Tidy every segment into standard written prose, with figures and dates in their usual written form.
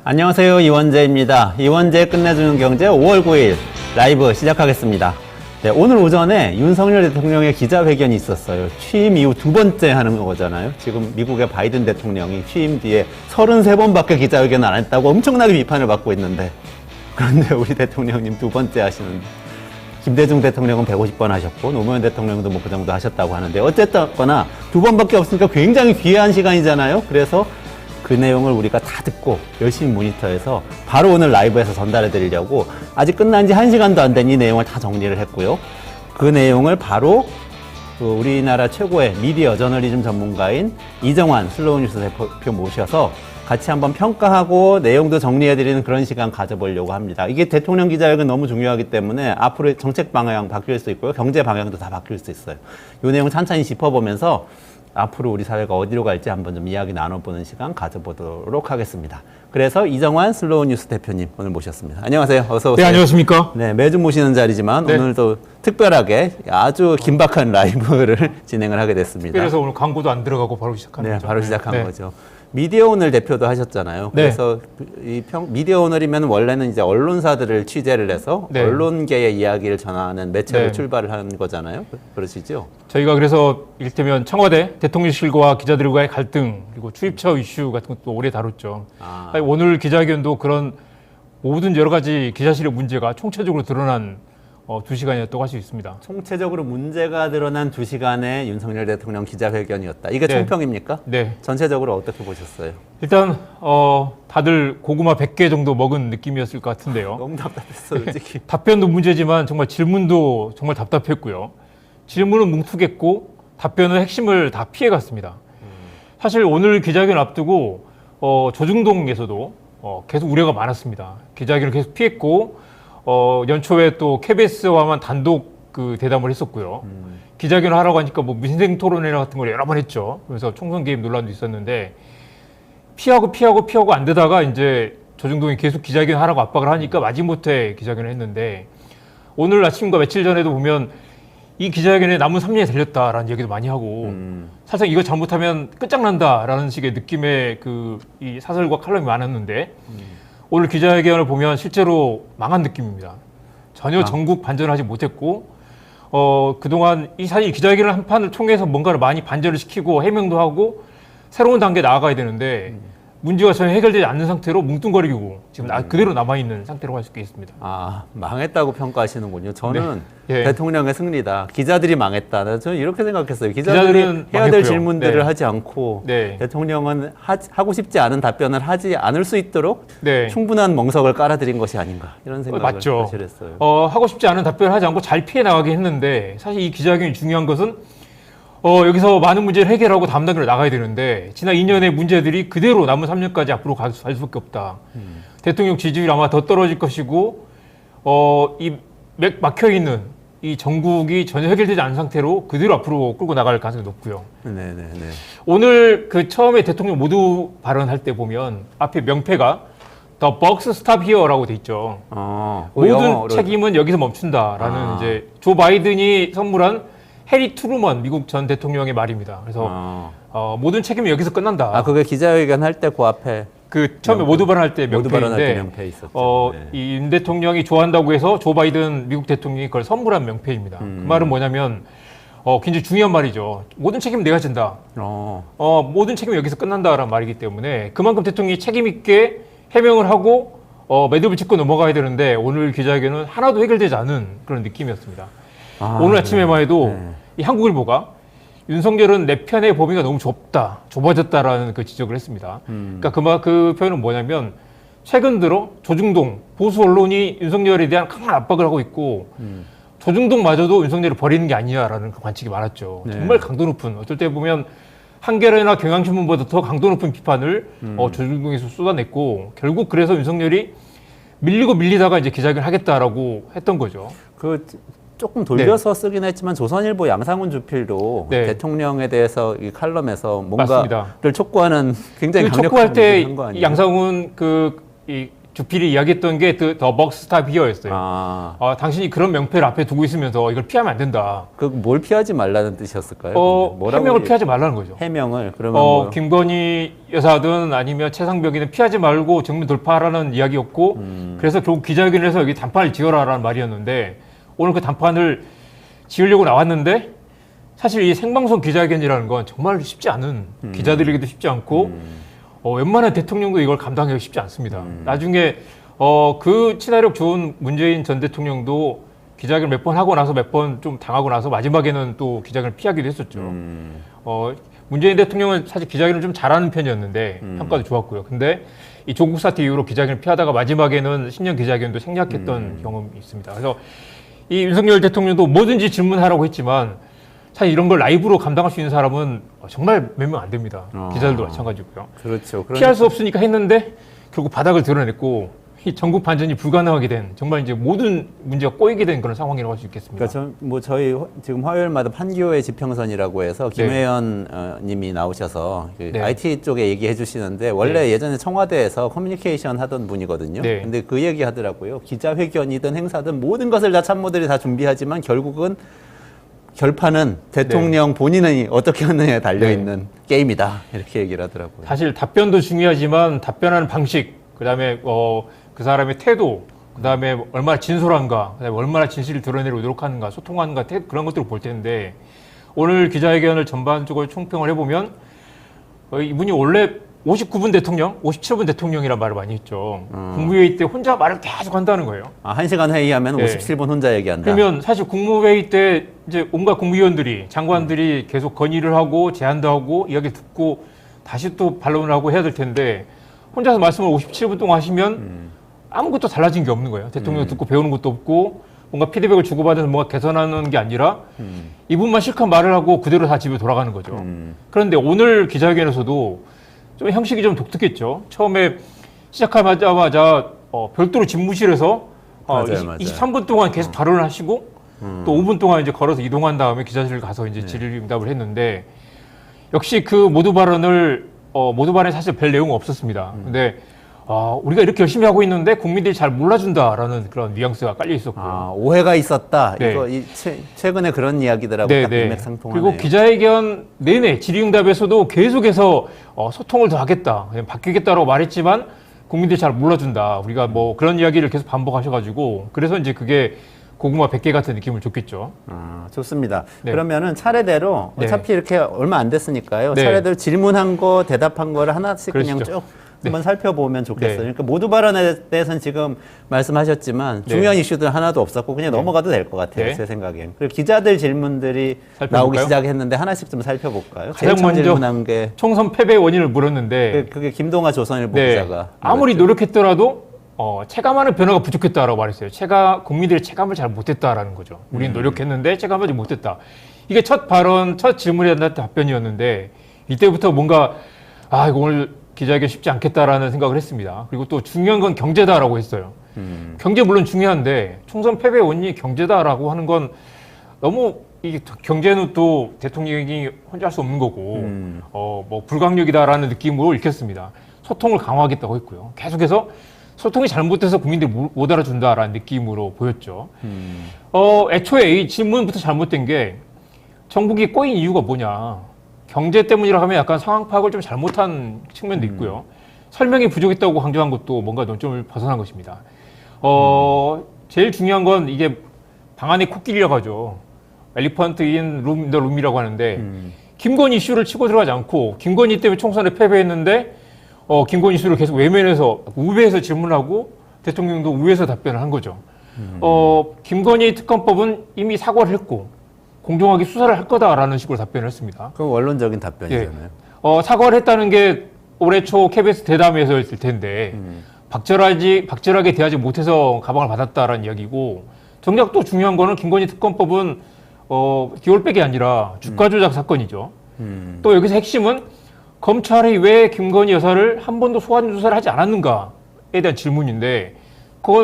안녕하세요. 이원재입니다. 이원재의 끝내주는 경제 5월 9일 라이브 시작하겠습니다. 네, 오늘 오전에 윤석열 대통령의 기자회견이 있었어요. 취임 이후 두 번째 하는 거잖아요. 지금 미국의 바이든 대통령이 취임 뒤에 33번밖에 기자회견을 안 했다고 엄청나게 비판을 받고 있는데, 그런데 우리 대통령님 두 번째 하시는데, 김대중 대통령은 150번 하셨고 노무현 대통령도 뭐 그 정도 하셨다고 하는데, 어쨌거나 두 번밖에 없으니까 굉장히 귀한 시간이잖아요. 그래서 그 내용을 우리가 다 듣고 열심히 모니터해서 바로 오늘 라이브에서 전달해 드리려고 아직 끝난 지 1시간도 안 된 이 내용을 다 정리를 했고요. 그 내용을 바로 우리나라 최고의 미디어 저널리즘 전문가인 이정환 슬로우뉴스 대표 모셔서 같이 한번 평가하고 내용도 정리해 드리는 그런 시간 가져보려고 합니다. 이게 대통령 기자회견 너무 중요하기 때문에 앞으로 정책 방향 바뀔 수 있고요. 경제 방향도 다 바뀔 수 있어요. 이 내용 찬찬히 짚어보면서 앞으로 우리 사회가 어디로 갈지 한번 좀 이야기 나눠보는 시간 가져보도록 하겠습니다. 그래서 이정환 슬로우뉴스 대표님 오늘 모셨습니다. 안녕하세요. 어서 오세요. 네, 안녕하십니까. 네, 매주 모시는 자리지만 네. 오늘도 특별하게 아주 긴박한 라이브를 진행을 하게 됐습니다. 그래서 오늘 광고도 안 들어가고 바로 시작하는 거죠. 바로 시작한 네. 거죠. 미디어 오늘 대표도 하셨잖아요. 네. 그래서 미디어 오늘이면 원래는 이제 언론사들을 취재를 해서 네. 언론계의 이야기를 전하는 매체로 네. 출발을 한 거잖아요. 그러시죠? 저희가 그래서 이를테면 청와대 대통령실과 기자들과의 갈등, 그리고 출입처 이슈 같은 것도 오래 다뤘죠. 아니, 오늘 기자회견도 그런 모든 여러 가지 기자실의 문제가 총체적으로 드러난 2시간이었다고 할 수 있습니다. 총체적으로 문제가 드러난 2시간의 윤석열 대통령 기자회견이었다. 이게 네. 총평입니까? 네. 전체적으로 어떻게 보셨어요? 일단 다들 고구마 100개 정도 먹은 느낌이었을 것 같은데요. 너무 답답했어, 솔직히. 답변도 문제지만 정말 질문도 정말 답답했고요. 질문은 뭉툭했고 답변은 핵심을 다 피해갔습니다. 사실 오늘 기자회견 앞두고 조중동에서도 계속 우려가 많았습니다. 기자회견을 계속 피했고 연초에 또 KBS와만 단독 그 대담을 했었고요. 기자회견을 하라고 하니까 뭐 민생 토론회나 같은 걸 여러 번 했죠. 그래서 총선 개입 논란도 있었는데 피하고 안 되다가 이제 조중동이 계속 기자회견 하라고 압박을 하니까 마지못해 기자회견을 했는데, 오늘 아침과 며칠 전에도 보면 이 기자회견에 남은 3년이 달렸다라는 얘기도 많이 하고 사실 이거 잘못하면 끝장난다라는 식의 느낌의 이 사설과 칼럼이 많았는데 오늘 기자회견을 보면 실제로 망한 느낌입니다. 전혀 전국 반전을 하지 못했고 그동안 사실 기자회견을 한 판을 통해서 뭔가를 많이 반전을 시키고 해명도 하고 새로운 단계에 나아가야 되는데 문제가 전혀 해결되지 않는 상태로 뭉뚱거리고 지금 그대로 남아있는 상태라고 할 수 있겠습니다. 망했다고 평가하시는군요. 저는 네. 대통령의 승리다. 기자들이 망했다. 저는 이렇게 생각했어요. 기자들이 해야 망했고요. 될 질문들을 네. 하지 않고 네. 대통령은 하고 싶지 않은 답변을 하지 않을 수 있도록 네. 충분한 멍석을 깔아드린 것이 아닌가, 이런 생각을 맞죠. 사실 했어요. 하고 싶지 않은 답변을 하지 않고 잘 피해 나가게 했는데, 사실 이 기자회견이 중요한 것은 여기서 많은 문제를 해결하고 다음 단계로 나가야 되는데 지난 2년의 문제들이 그대로 남은 3년까지 앞으로 갈 수밖에 없다. 대통령 지지율이 아마 더 떨어질 것이고 이 막혀있는 이 전국이 전혀 해결되지 않은 상태로 그대로 앞으로 끌고 나갈 가능성이 높고요. 네네네. 오늘 처음에 대통령 모두 발언할 때 보면 앞에 명패가 The Buck Stop Here라고 돼 있죠. 모든 책임은 여기서 멈춘다라는 이제 조 바이든이 선물한 해리 트루먼 미국 전 대통령의 말입니다. 그래서 모든 책임은 여기서 끝난다. 그게 기자회견 할 때 그 앞에 처음에 모두 발언할 때 모두 발언할 때 명패인데 명패 있었죠. 이 윤 대통령이 좋아한다고 해서 조 바이든 미국 대통령이 그걸 선물한 명패입니다. 그 말은 뭐냐면 굉장히 중요한 말이죠. 모든 책임은 내가 진다. 모든 책임은 여기서 끝난다라는 말이기 때문에 그만큼 대통령이 책임 있게 해명을 하고 매듭을 짚고 넘어가야 되는데 오늘 기자회견은 하나도 해결되지 않은 그런 느낌이었습니다. 오늘 아침에만 해도 이 한국일보가 윤석열은 내 편의 범위가 너무 좁아졌다라는 그 지적을 했습니다. 그러니까 그 표현은 뭐냐면 최근 들어 조중동 보수 언론이 윤석열에 대한 강한 압박을 하고 있고 조중동마저도 윤석열을 버리는 게 아니냐라는 그 관측이 많았죠. 정말 강도 높은, 어떨 때 보면 한겨레나 경향신문보다 더 강도 높은 비판을 조중동에서 쏟아냈고, 결국 그래서 윤석열이 밀리다가 이제 기자회견을 하겠다라고 했던 거죠. 조금 돌려서 쓰긴 했지만 조선일보 양상훈 주필도 대통령에 대해서 이 칼럼에서 뭔가를 맞습니다. 촉구하는 굉장히 강력한 촉구할 때 한거 아니에요? 양상훈 이 주필이 이야기했던 게 더 먹스타 비어였어요. 당신이 그런 명패를 앞에 두고 있으면서 이걸 피하면 안 된다. 뭘 피하지 말라는 뜻이었을까요? 해명을 피하지 말라는 거죠. 해명을 그러면 김건희 여사든 아니면 최상병이든 피하지 말고 정면 돌파하라는 이야기였고 그래서 결국 기자회견에서 여기 단판을 지어라라는 말이었는데 오늘 그 단판을 지으려고 나왔는데 사실 이 생방송 기자회견이라는 건 정말 쉽지 않은 기자들에게도 쉽지 않고 웬만한 대통령도 이걸 감당하기 쉽지 않습니다. 나중에 그 친화력 좋은 문재인 전 대통령도 기자회견 몇 번 하고 나서 몇 번 좀 당하고 나서 마지막에는 또 기자회견을 피하기도 했었죠. 문재인 대통령은 사실 기자회견을 좀 잘하는 편이었는데 평가도 좋았고요. 근데 이 조국 사태 이후로 기자회견을 피하다가 마지막에는 신년 기자회견도 생략했던 경험이 있습니다. 그래서 이 윤석열 대통령도 뭐든지 질문하라고 했지만 사실 이런 걸 라이브로 감당할 수 있는 사람은 정말 몇 명 안 됩니다. 기자들도 마찬가지고요. 그렇죠. 피할 수 없으니까 했는데 결국 바닥을 드러냈고 이 전국 반전이 불가능하게 된 정말 이제 모든 문제가 꼬이게 된 그런 상황이라고 할 수 있겠습니다. 그러니까 저희 지금 화요일마다 판교의 지평선이라고 해서 김혜연 님이 나오셔서 네. IT 쪽에 얘기해 주시는데 원래 예전에 청와대에서 커뮤니케이션 하던 분이거든요. 네. 근데 그 얘기 하더라고요. 기자회견이든 행사든 모든 것을 다 참모들이 다 준비하지만 결국은 결판은 대통령 본인이 어떻게 하느냐에 달려있는 게임이다. 이렇게 얘기를 하더라고요. 사실 답변도 중요하지만 답변하는 방식, 그다음에 그 사람의 태도, 그다음에 얼마나 진솔한가, 그다음에 얼마나 진실을 드러내려고 노력하는가, 소통하는가, 그런 것들을 볼 텐데 오늘 기자회견을 전반적으로 총평을 해보면 이분이 원래 59분 대통령, 57분 대통령이란 말을 많이 했죠. 국무회의 때 혼자 말을 계속 한다는 거예요. 1시간 회의하면 57분 혼자 얘기한다. 그러면 사실 국무회의 때 이제 온갖 국무위원들이, 장관들이 계속 건의를 하고 제안도 하고 이야기 듣고 다시 또 반론을 하고 해야 될 텐데 혼자서 말씀을 57분 동안 하시면 아무것도 달라진 게 없는 거예요. 대통령 듣고 배우는 것도 없고 뭔가 피드백을 주고받아서 뭔가 개선하는 게 아니라 이분만 실컷 말을 하고 그대로 다 집에 돌아가는 거죠. 그런데 오늘 기자회견에서도 좀 형식이 좀 독특했죠. 처음에 시작하자마자 별도로 집무실에서 맞아요. 23분 동안 계속 발언을 하시고 또 5분 동안 이제 걸어서 이동한 다음에 기자실 가서 이제 질의응답을 했는데 역시 그 모두 발언에 사실 별 내용은 없었습니다. 근데 우리가 이렇게 열심히 하고 있는데 국민들이 잘 몰라준다라는 그런 뉘앙스가 깔려 있었고요. 오해가 있었다. 네. 이거 최근에 그런 이야기들하고 딱 일맥상통하네요. 그리고 기자회견 내내 질의응답에서도 계속해서 소통을 더 하겠다, 그냥 바뀌겠다라고 말했지만 국민들이 잘 몰라준다. 우리가 뭐 그런 이야기를 계속 반복하셔가지고 그래서 이제 그게 고구마 100개 같은 느낌을 줬겠죠. 좋습니다. 네. 그러면은 차례대로 어차피 이렇게 얼마 안 됐으니까요. 네. 차례대로 질문한 거, 대답한 거를 하나씩 그냥 그러시죠. 쭉 한번 살펴보면 좋겠어요. 네. 그러니까 모두 발언에 대해서는 지금 말씀하셨지만 중요한 이슈들 하나도 없었고 그냥 넘어가도 될 것 같아요. 네. 제 생각엔. 그리고 기자들 질문들이 살펴볼까요? 나오기 시작했는데 하나씩 좀 살펴볼까요? 가장 제일 처음 먼저 질문한 게 총선 패배 원인을 물었는데 그게 김동아 조선일보 네. 기자가 아무리 물었죠. 노력했더라도 체감하는 변화가 부족했다라고 말했어요. 국민들이 체감을 잘 못했다라는 거죠. 우리는 노력했는데 체감하지 못했다. 이게 첫 질문에 대한 답변이었는데 이때부터 뭔가 이거 오늘 기자회견 쉽지 않겠다라는 생각을 했습니다. 그리고 또 중요한 건 경제다라고 했어요. 경제 물론 중요한데 총선 패배 원인이 경제다라고 하는 건 너무 이 경제는 또 대통령이 혼자 할 수 없는 거고 뭐 불강력이다라는 느낌으로 읽혔습니다. 소통을 강화하겠다고 했고요. 계속해서 소통이 잘못돼서 국민들이 못 알아준다라는 느낌으로 보였죠. 애초에 이 질문부터 잘못된 게 정국이 꼬인 이유가 뭐냐. 경제 때문이라 하면 약간 상황 파악을 좀 잘못한 측면도 있고요. 설명이 부족했다고 강조한 것도 뭔가 논점을 벗어난 것입니다. 제일 중요한 건 이게 방안의 코끼리라고 하죠. 엘리펀트 인 더 룸이라고 하는데 김건희 이슈를 치고 들어가지 않고 김건희 때문에 총선에 패배했는데 김건희 이슈를 계속 외면해서 우회해서 질문하고 대통령도 우회해서 답변을 한 거죠. 김건희 특검법은 이미 사과를 했고 공정하게 수사를 할 거다라는 식으로 답변을 했습니다. 그건 원론적인 답변이잖아요. 사과를 했다는 게 올해 초 KBS 대담에서였을 텐데 박절하게 대하지 못해서 가방을 받았다라는 이야기고 정작 또 중요한 거는 김건희 특검법은 기올백이 아니라 주가 조작 사건이죠. 또 여기서 핵심은 검찰이 왜 김건희 여사를 한 번도 소환 조사를 하지 않았는가에 대한 질문인데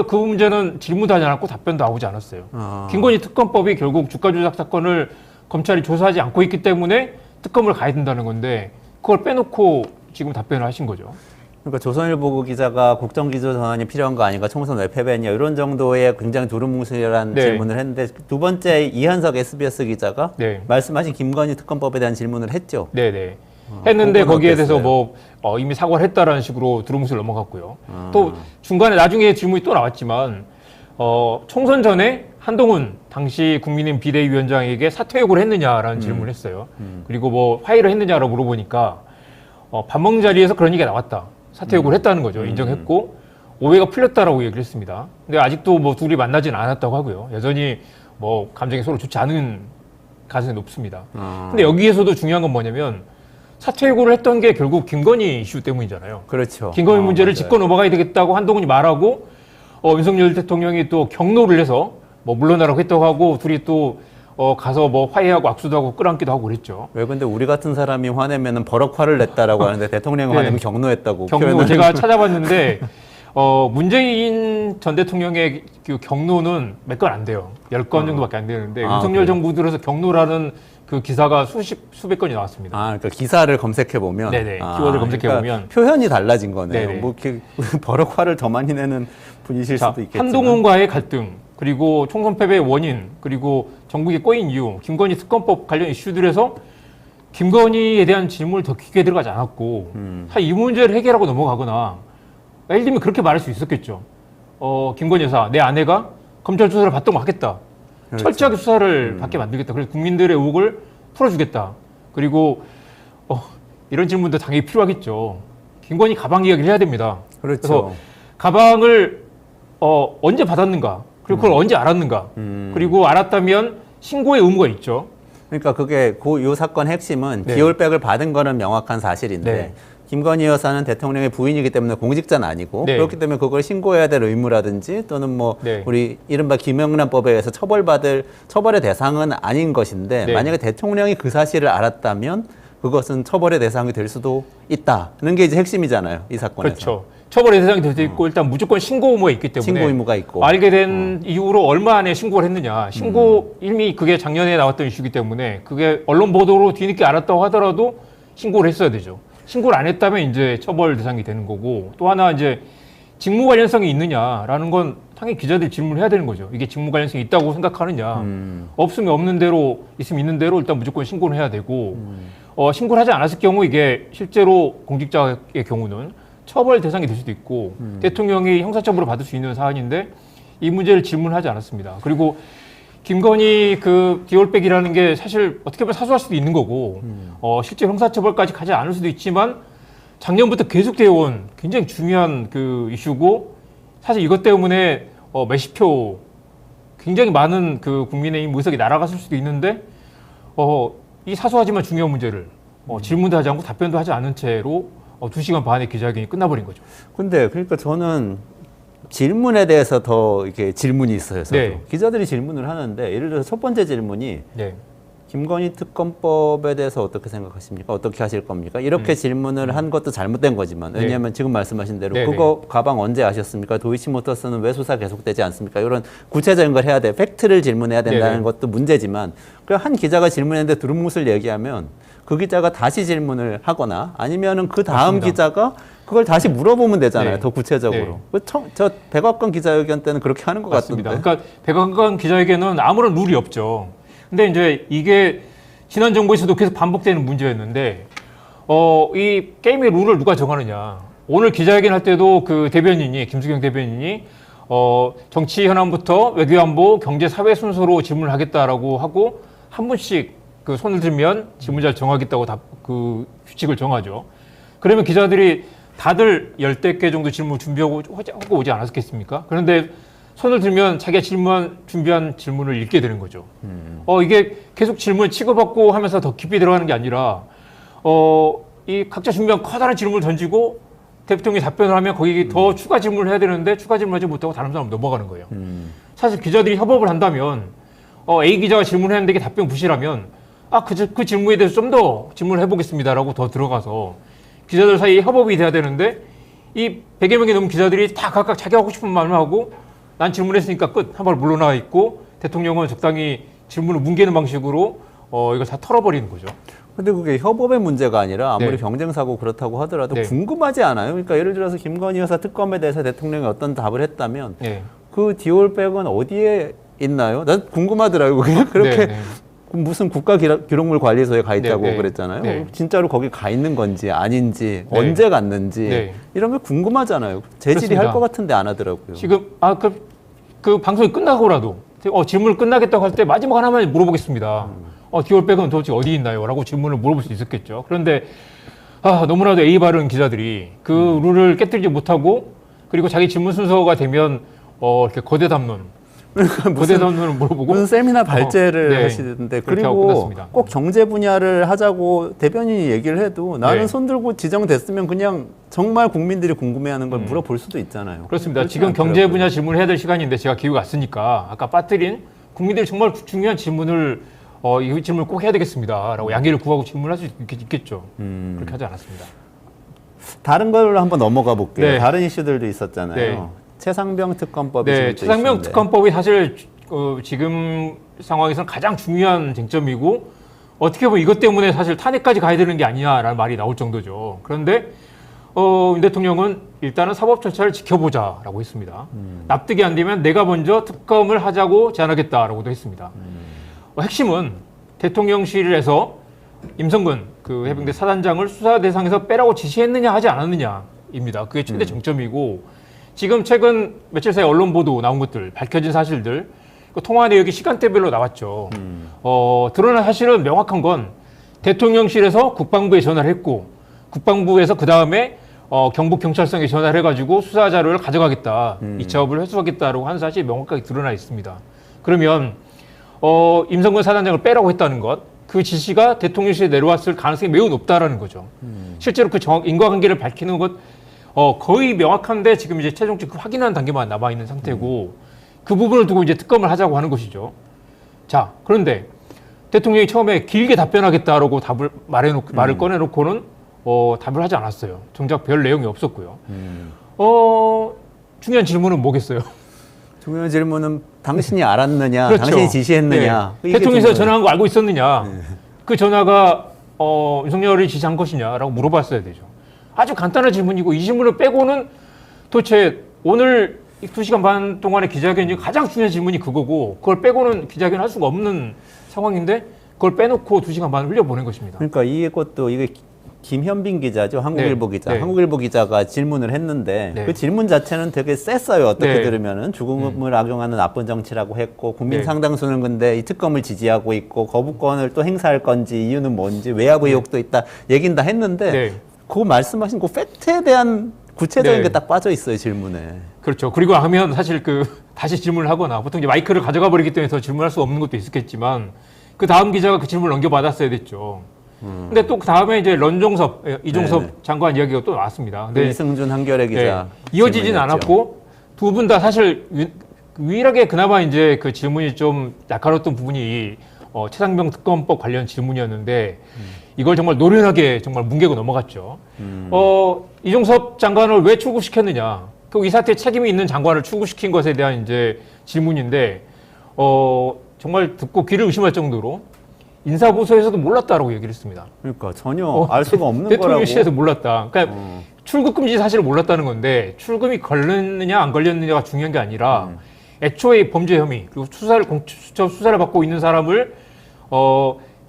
그 문제는 질문도 하지 않았고 답변도 나오지 않았어요. 김건희 특검법이 결국 주가 조작 사건을 검찰이 조사하지 않고 있기 때문에 특검을 가야 된다는 건데 그걸 빼놓고 지금 답변을 하신 거죠. 그러니까 조선일보 기자가 국정기조 전환이 필요한 거 아닌가, 총선 왜 패배했냐, 이런 정도의 굉장히 두루뭉술한 네. 질문을 했는데, 두 번째 이한석 SBS 기자가 네. 말씀하신 김건희 특검법에 대한 질문을 했죠. 네네. 했는데 그건 거기에 대해서 어땠어요? 뭐 이미 사과를 했다라는 식으로 두루뭉술 넘어갔고요. 또 중간에 나중에 질문이 또 나왔지만 총선 전에 한동훈 당시 국민의힘 비대위원장에게 사퇴 요구를 했느냐라는 질문을 했어요. 그리고 뭐 화해를 했느냐라고 물어보니까 밥 먹는 자리에서 그런 얘기가 나왔다. 사퇴 요구를 했다는 거죠. 인정했고 오해가 풀렸다라고 얘기를 했습니다. 근데 아직도 뭐 둘이 만나지는 않았다고 하고요. 여전히 뭐 감정이 서로 좋지 않은 가능성이 높습니다. 근데 여기에서도 중요한 건 뭐냐면 사퇴 요구를 했던 게 결국 김건희 이슈 때문이잖아요. 그렇죠. 김건희 문제를 맞아요. 짚고 넘어가야 되겠다고 한동훈이 말하고 윤석열 대통령이 또 경로를 해서 뭐 물러나라고 했다고 하고 둘이 또 가서 뭐 화해하고 악수도 하고 끌어안기도 하고 그랬죠. 왜 근데 우리 같은 사람이 화내면은 버럭 화를 냈다라고 하는데 대통령이 네. 화내면 경노했다고 경로 표현을- 제가 찾아봤는데 문재인 전 대통령의 그 경로는 몇 건 안 돼요. 10건 정도밖에 안 되는데 아, 윤석열 그래요? 정부 들어서 경로라는 그 기사가 수백 건이 나왔습니다. 아, 그러니까 기사를 검색해 보면, 네네. 키워드를 검색해보면. 표현이 달라진 거네요. 네네. 뭐 이렇게 버럭 화를 더 많이 내는 분이실 자, 수도 있겠지만. 한동훈과의 갈등, 그리고 총선 패배의 원인, 그리고 전국이 꼬인 이유, 김건희 특검법 관련 이슈들에서 김건희에 대한 질문을 더 깊게 들어가지 않았고, 사실 이 문제를 해결하고 넘어가거나, 예를 들면 그렇게 말할 수 있었겠죠. 김건희 여사, 내 아내가 검찰 수사를 받도록 하겠다. 그렇죠. 철저하게 수사를 받게 만들겠다. 그래서 국민들의 의혹을 풀어주겠다. 그리고 이런 질문도 당연히 필요하겠죠. 김건희 가방 이야기를 해야 됩니다. 그렇죠. 그래서 가방을 언제 받았는가, 그리고 그걸 언제 알았는가, 그리고 알았다면 신고의 의무가 있죠. 그러니까 그게 이 사건 핵심은 네. 기올백을 받은 거는 명확한 사실인데 네. 김건희 여사는 대통령의 부인이기 때문에 공직자는 아니고 네. 그렇기 때문에 그걸 신고해야 될 의무라든지 또는 뭐 네. 우리 이른바 김영란법에 의해서 처벌의 대상은 아닌 것인데 네. 만약에 대통령이 그 사실을 알았다면 그것은 처벌의 대상이 될 수도 있다는 게 이제 핵심이잖아요, 이 사건에서. 그렇죠. 처벌의 대상이 될 수 있고 일단 무조건 신고 의무가 있기 때문에 신고 의무가 있고. 알게 된 이후로 얼마 안에 신고를 했느냐. 이미 그게 작년에 나왔던 이슈이기 때문에 그게 언론 보도로 뒤늦게 알았다고 하더라도 신고를 했어야 되죠. 신고를 안 했다면 이제 처벌 대상이 되는 거고, 또 하나 이제 직무 관련성이 있느냐라는 건 당연히 기자들이 질문을 해야 되는 거죠. 이게 직무 관련성이 있다고 생각하느냐. 없으면 없는 대로, 있으면 있는 대로 일단 무조건 신고를 해야 되고, 신고를 하지 않았을 경우 이게 실제로 공직자의 경우는 처벌 대상이 될 수도 있고, 대통령이 형사처벌을 받을 수 있는 사안인데 이 문제를 질문하지 않았습니다. 그리고 김건희 그 디올백이라는 게 사실 어떻게 보면 사소할 수도 있는 거고, 실제 형사처벌까지 가지 않을 수도 있지만 작년부터 계속되어 온 굉장히 중요한 그 이슈고, 사실 이것 때문에 몇십 표 굉장히 많은 그 국민의힘 의석이 날아갔을 수도 있는데, 이 사소하지만 중요한 문제를 질문도 하지 않고 답변도 하지 않은 채로 2시간 반의 기자회견이 끝나버린 거죠. 근데 그러니까 저는 질문에 대해서 더 이렇게 질문이 있어요. 저도. 네. 기자들이 질문을 하는데 예를 들어서 첫 번째 질문이 네. 김건희 특검법에 대해서 어떻게 생각하십니까? 어떻게 하실 겁니까? 이렇게 질문을 한 것도 잘못된 거지만 왜냐하면 지금 말씀하신 대로 네, 그거 가방 언제 아셨습니까? 도이치모터스는 왜 수사 계속되지 않습니까? 이런 구체적인 걸 해야 돼. 팩트를 질문해야 된다는 네. 것도 문제지만 한 기자가 질문했는데 두루뭉술 얘기하면 그 기자가 다시 질문을 하거나 아니면은 그 다음 맞습니다. 기자가 그걸 다시 물어보면 되잖아요. 네. 더 구체적으로. 저 백악관 기자회견 때는 그렇게 하는 것 맞습니다. 같은데. 그러니까 백악관 기자회견은 아무런 룰이 없죠. 근데 이제 이게 지난 정부에서도 계속 반복되는 문제였는데, 이 게임의 룰을 누가 정하느냐. 오늘 기자회견 할 때도 그 대변인이, 김수경 대변인이, 정치 현안부터 외교안보, 경제, 사회 순서로 질문을 하겠다라고 하고, 한 분씩 그 손을 들면 질문자를 정하겠다고 그 규칙을 정하죠. 그러면 기자들이 다들 10대 개 정도 질문 준비하고 하고 오지 않았겠습니까? 그런데 손을 들면 자기가 준비한 질문을 읽게 되는 거죠. 이게 계속 질문 치고받고 하면서 더 깊이 들어가는 게 아니라, 이 각자 준비한 커다란 질문을 던지고 대통령이 답변을 하면 거기 더 추가 질문을 해야 되는데 추가 질문을 하지 못하고 다른 사람 넘어가는 거예요. 사실 기자들이 협업을 한다면, A 기자가 질문했는데 이게 답변 부실하면, 그 질문에 대해서 좀 더 질문을 해보겠습니다라고 더 들어가서 기자들 사이에 협업이 돼야 되는데, 이 100여 명이 넘는 기자들이 다 각각 자기 하고 싶은 말을 하고 난 질문했으니까 끝 한 발 물러나 있고 대통령은 적당히 질문을 뭉개는 방식으로 이걸 다 털어버리는 거죠. 근데 그게 협업의 문제가 아니라 아무리 네. 경쟁사고 그렇다고 하더라도 네. 궁금하지 않아요? 그러니까 예를 들어서 김건희 여사 특검에 대해서 대통령이 어떤 답을 했다면 네. 그 디올백은 어디에 있나요? 난 궁금하더라고요. 그게 그렇게 네. 무슨 국가기록물 관리소에 가 있다고 네, 네. 그랬잖아요. 네. 진짜로 거기 가 있는 건지 아닌지 네. 언제 갔는지 네. 이런 게 궁금하잖아요. 재질이 할 그렇습니다. 것 같은데 안 하더라고요. 지금 그 방송이 끝나고라도 질문을 끝나겠다고 할 때 마지막 하나만 물어보겠습니다. 디올백은 도대체 어디 있나요? 라고 질문을 물어볼 수 있었겠죠. 그런데 너무나도 예의 바른 기자들이 그 룰을 깨뜨리지 못하고 그리고 자기 질문 순서가 되면 이렇게 거대 담론 거대 담론을 물어보고 무슨 세미나 발제를 네. 하시는데 그렇게 하고 그리고 끝났습니다. 꼭 경제 분야를 하자고 대변인이 얘기를 해도 나는 네. 손들고 지정됐으면 그냥 정말 국민들이 궁금해하는 걸 물어볼 수도 있잖아요. 그렇습니다. 그렇지 지금 않더라고요. 경제 분야 질문을 해야 될 시간인데 제가 기회가 왔으니까 아까 빠뜨린 국민들이 정말 중요한 질문을 이 질문을 꼭 해야 되겠습니다. 라고 양해를 구하고 질문할 수 있겠죠. 그렇게 하지 않았습니다. 다른 걸로 한번 넘어가 볼게요. 네. 다른 이슈들도 있었잖아요. 네. 최상병 특검법이 네, 지금 또 최상병 이슈인데. 특검법이 사실 지금 상황에서는 가장 중요한 쟁점이고 어떻게 보면 이것 때문에 사실 탄핵까지 가야 되는 게 아니냐라는 말이 나올 정도죠. 그런데 윤 대통령은 일단은 사법 절차를 지켜보자라고 했습니다. 납득이 안 되면 내가 먼저 특검을 하자고 제안하겠다라고도 했습니다. 핵심은 대통령실에서 임성근 그 해병대 사단장을 수사 대상에서 빼라고 지시했느냐 하지 않았느냐입니다. 그게 최대 정점이고 지금 최근 며칠 사이 언론 보도 나온 것들 밝혀진 사실들 그 통화 내역이 시간대별로 나왔죠. 드러난 사실은 명확한 건 대통령실에서 국방부에 전화를 했고 국방부에서 그 다음에 경북경찰청에 전화를 해가지고 수사 자료를 가져가겠다. 이 작업을 회수하겠다라고 하는 사실이 명확하게 드러나 있습니다. 그러면 임성근 사단장을 빼라고 했다는 것, 그 지시가 대통령실에 내려왔을 가능성이 매우 높다라는 거죠. 실제로 그 인과관계를 밝히는 것 거의 명확한데 지금 이제 최종적 확인하는 단계만 남아 있는 상태고 그 부분을 두고 이제 특검을 하자고 하는 것이죠. 자, 그런데 대통령이 처음에 길게 답변하겠다라고 말을 꺼내놓고는 답을 하지 않았어요. 정작 별 내용이 없었고요. 중요한 질문은 뭐겠어요? 중요한 질문은 당신이 알았느냐, 그렇죠. 당신이 지시했느냐. 네. 이게 대통령에서 좀 전화한 거 알고 있었느냐? 그 전화가 윤석열이 지시한 것이냐라고 물어봤어야 되죠. 아주 간단한 질문이고 이 질문을 빼고는 도대체 오늘 2시간 반 동안의 기자회견 중 가장 중요한 질문이 그거고 그걸 빼고는 기자회견 할 수가 없는 상황인데 그걸 빼놓고 2시간 반을 흘려보낸 것입니다. 그러니까 이게 김현빈 기자죠. 한국일보 네. 기자. 네. 한국일보 기자가 질문을 했는데 네. 그 질문 자체는 되게 셌어요. 어떻게 네. 들으면은 죽음을 악용하는 나쁜 정치라고 했고 국민 네. 상당수는 근데 이 특검을 지지하고 있고 거부권을 또 행사할 건지 이유는 뭔지 외압 의혹도 있다 얘긴 다 했는데 네. 그 말씀하신 그 팩트에 대한 구체적인 네. 게 딱 빠져 있어요 질문에. 그렇죠. 그리고 하면 사실 다시 질문을 하거나 보통 이제 마이크를 가져가 버리기 때문에 더 질문할 수 없는 것도 있었겠지만 그 다음 기자가 그 질문을 넘겨받았어야 됐죠. 근데 또 그 다음에 이제 이종섭 네네. 장관 이야기가 또 나왔습니다. 그 근데 이승준 한겨레 기자 이어지진 질문이었죠. 않았고 두 분 다 사실 유일하게 그나마 이제 그 질문이 좀 날카로웠던 부분이 최상병 특검법 관련 질문이었는데 이걸 정말 노련하게 정말 뭉개고 넘어갔죠. 이종섭 장관을 왜 출국시켰느냐? 그 이 사태에 책임이 있는 장관을 출국시킨 것에 대한 이제 질문인데 정말 듣고 귀를 의심할 정도로 인사보고서에서도 몰랐다라고 얘기를 했습니다. 그러니까 전혀 알 수가 없는 거라고. 대통령실에서 몰랐다. 그러니까 출국 금지 사실을 몰랐다는 건데 출금이 걸렸느냐 안 걸렸느냐가 중요한 게 아니라 애초에 범죄 혐의 그리고 수사를 받고 있는 사람을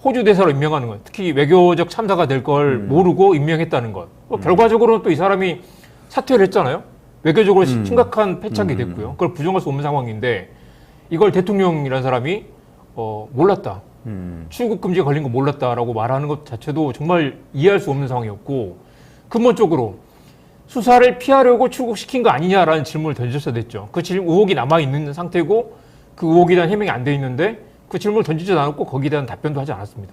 호주 대사로 임명하는 것, 특히 외교적 참사가 될 걸 모르고 임명했다는 것. 결과적으로는 또 이 사람이 사퇴를 했잖아요. 외교적으로 심각한 패착이 됐고요. 그걸 부정할 수 없는 상황인데 이걸 대통령이라는 사람이 몰랐다. 출국 금지에 걸린 거 몰랐다라고 말하는 것 자체도 정말 이해할 수 없는 상황이었고 근본적으로 수사를 피하려고 출국시킨 거 아니냐라는 질문을 던졌어야 됐죠. 그 의혹이 남아있는 상태고 그 의혹에 대한 해명이 안 돼 있는데 그 질문을 던지지도 않았고 거기에 대한 답변도 하지 않았습니다.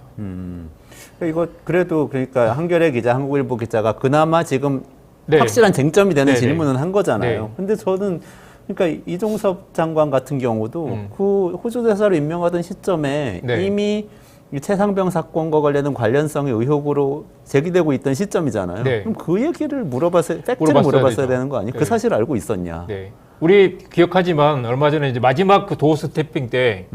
이거 그래도 그러니까 한겨레 기자, 한국일보 기자가 그나마 지금 네. 확실한 쟁점이 되는 네, 질문은 한 거잖아요. 네. 근데 저는 그러니까 이종섭 장관 같은 경우도 그 호주 대사로 임명하던 시점에 네. 이미 이 최상병 사건과 관련된 관련성이 의혹으로 제기되고 있던 시점이잖아요. 네. 그럼 그 얘기를 팩트를 물어봤어야 물어봤어야 되죠. 되는 거 아니에요? 네. 그 사실을 알고 있었냐? 네. 우리 기억하지만 얼마 전에 이제 마지막 그 도어 스태핑 때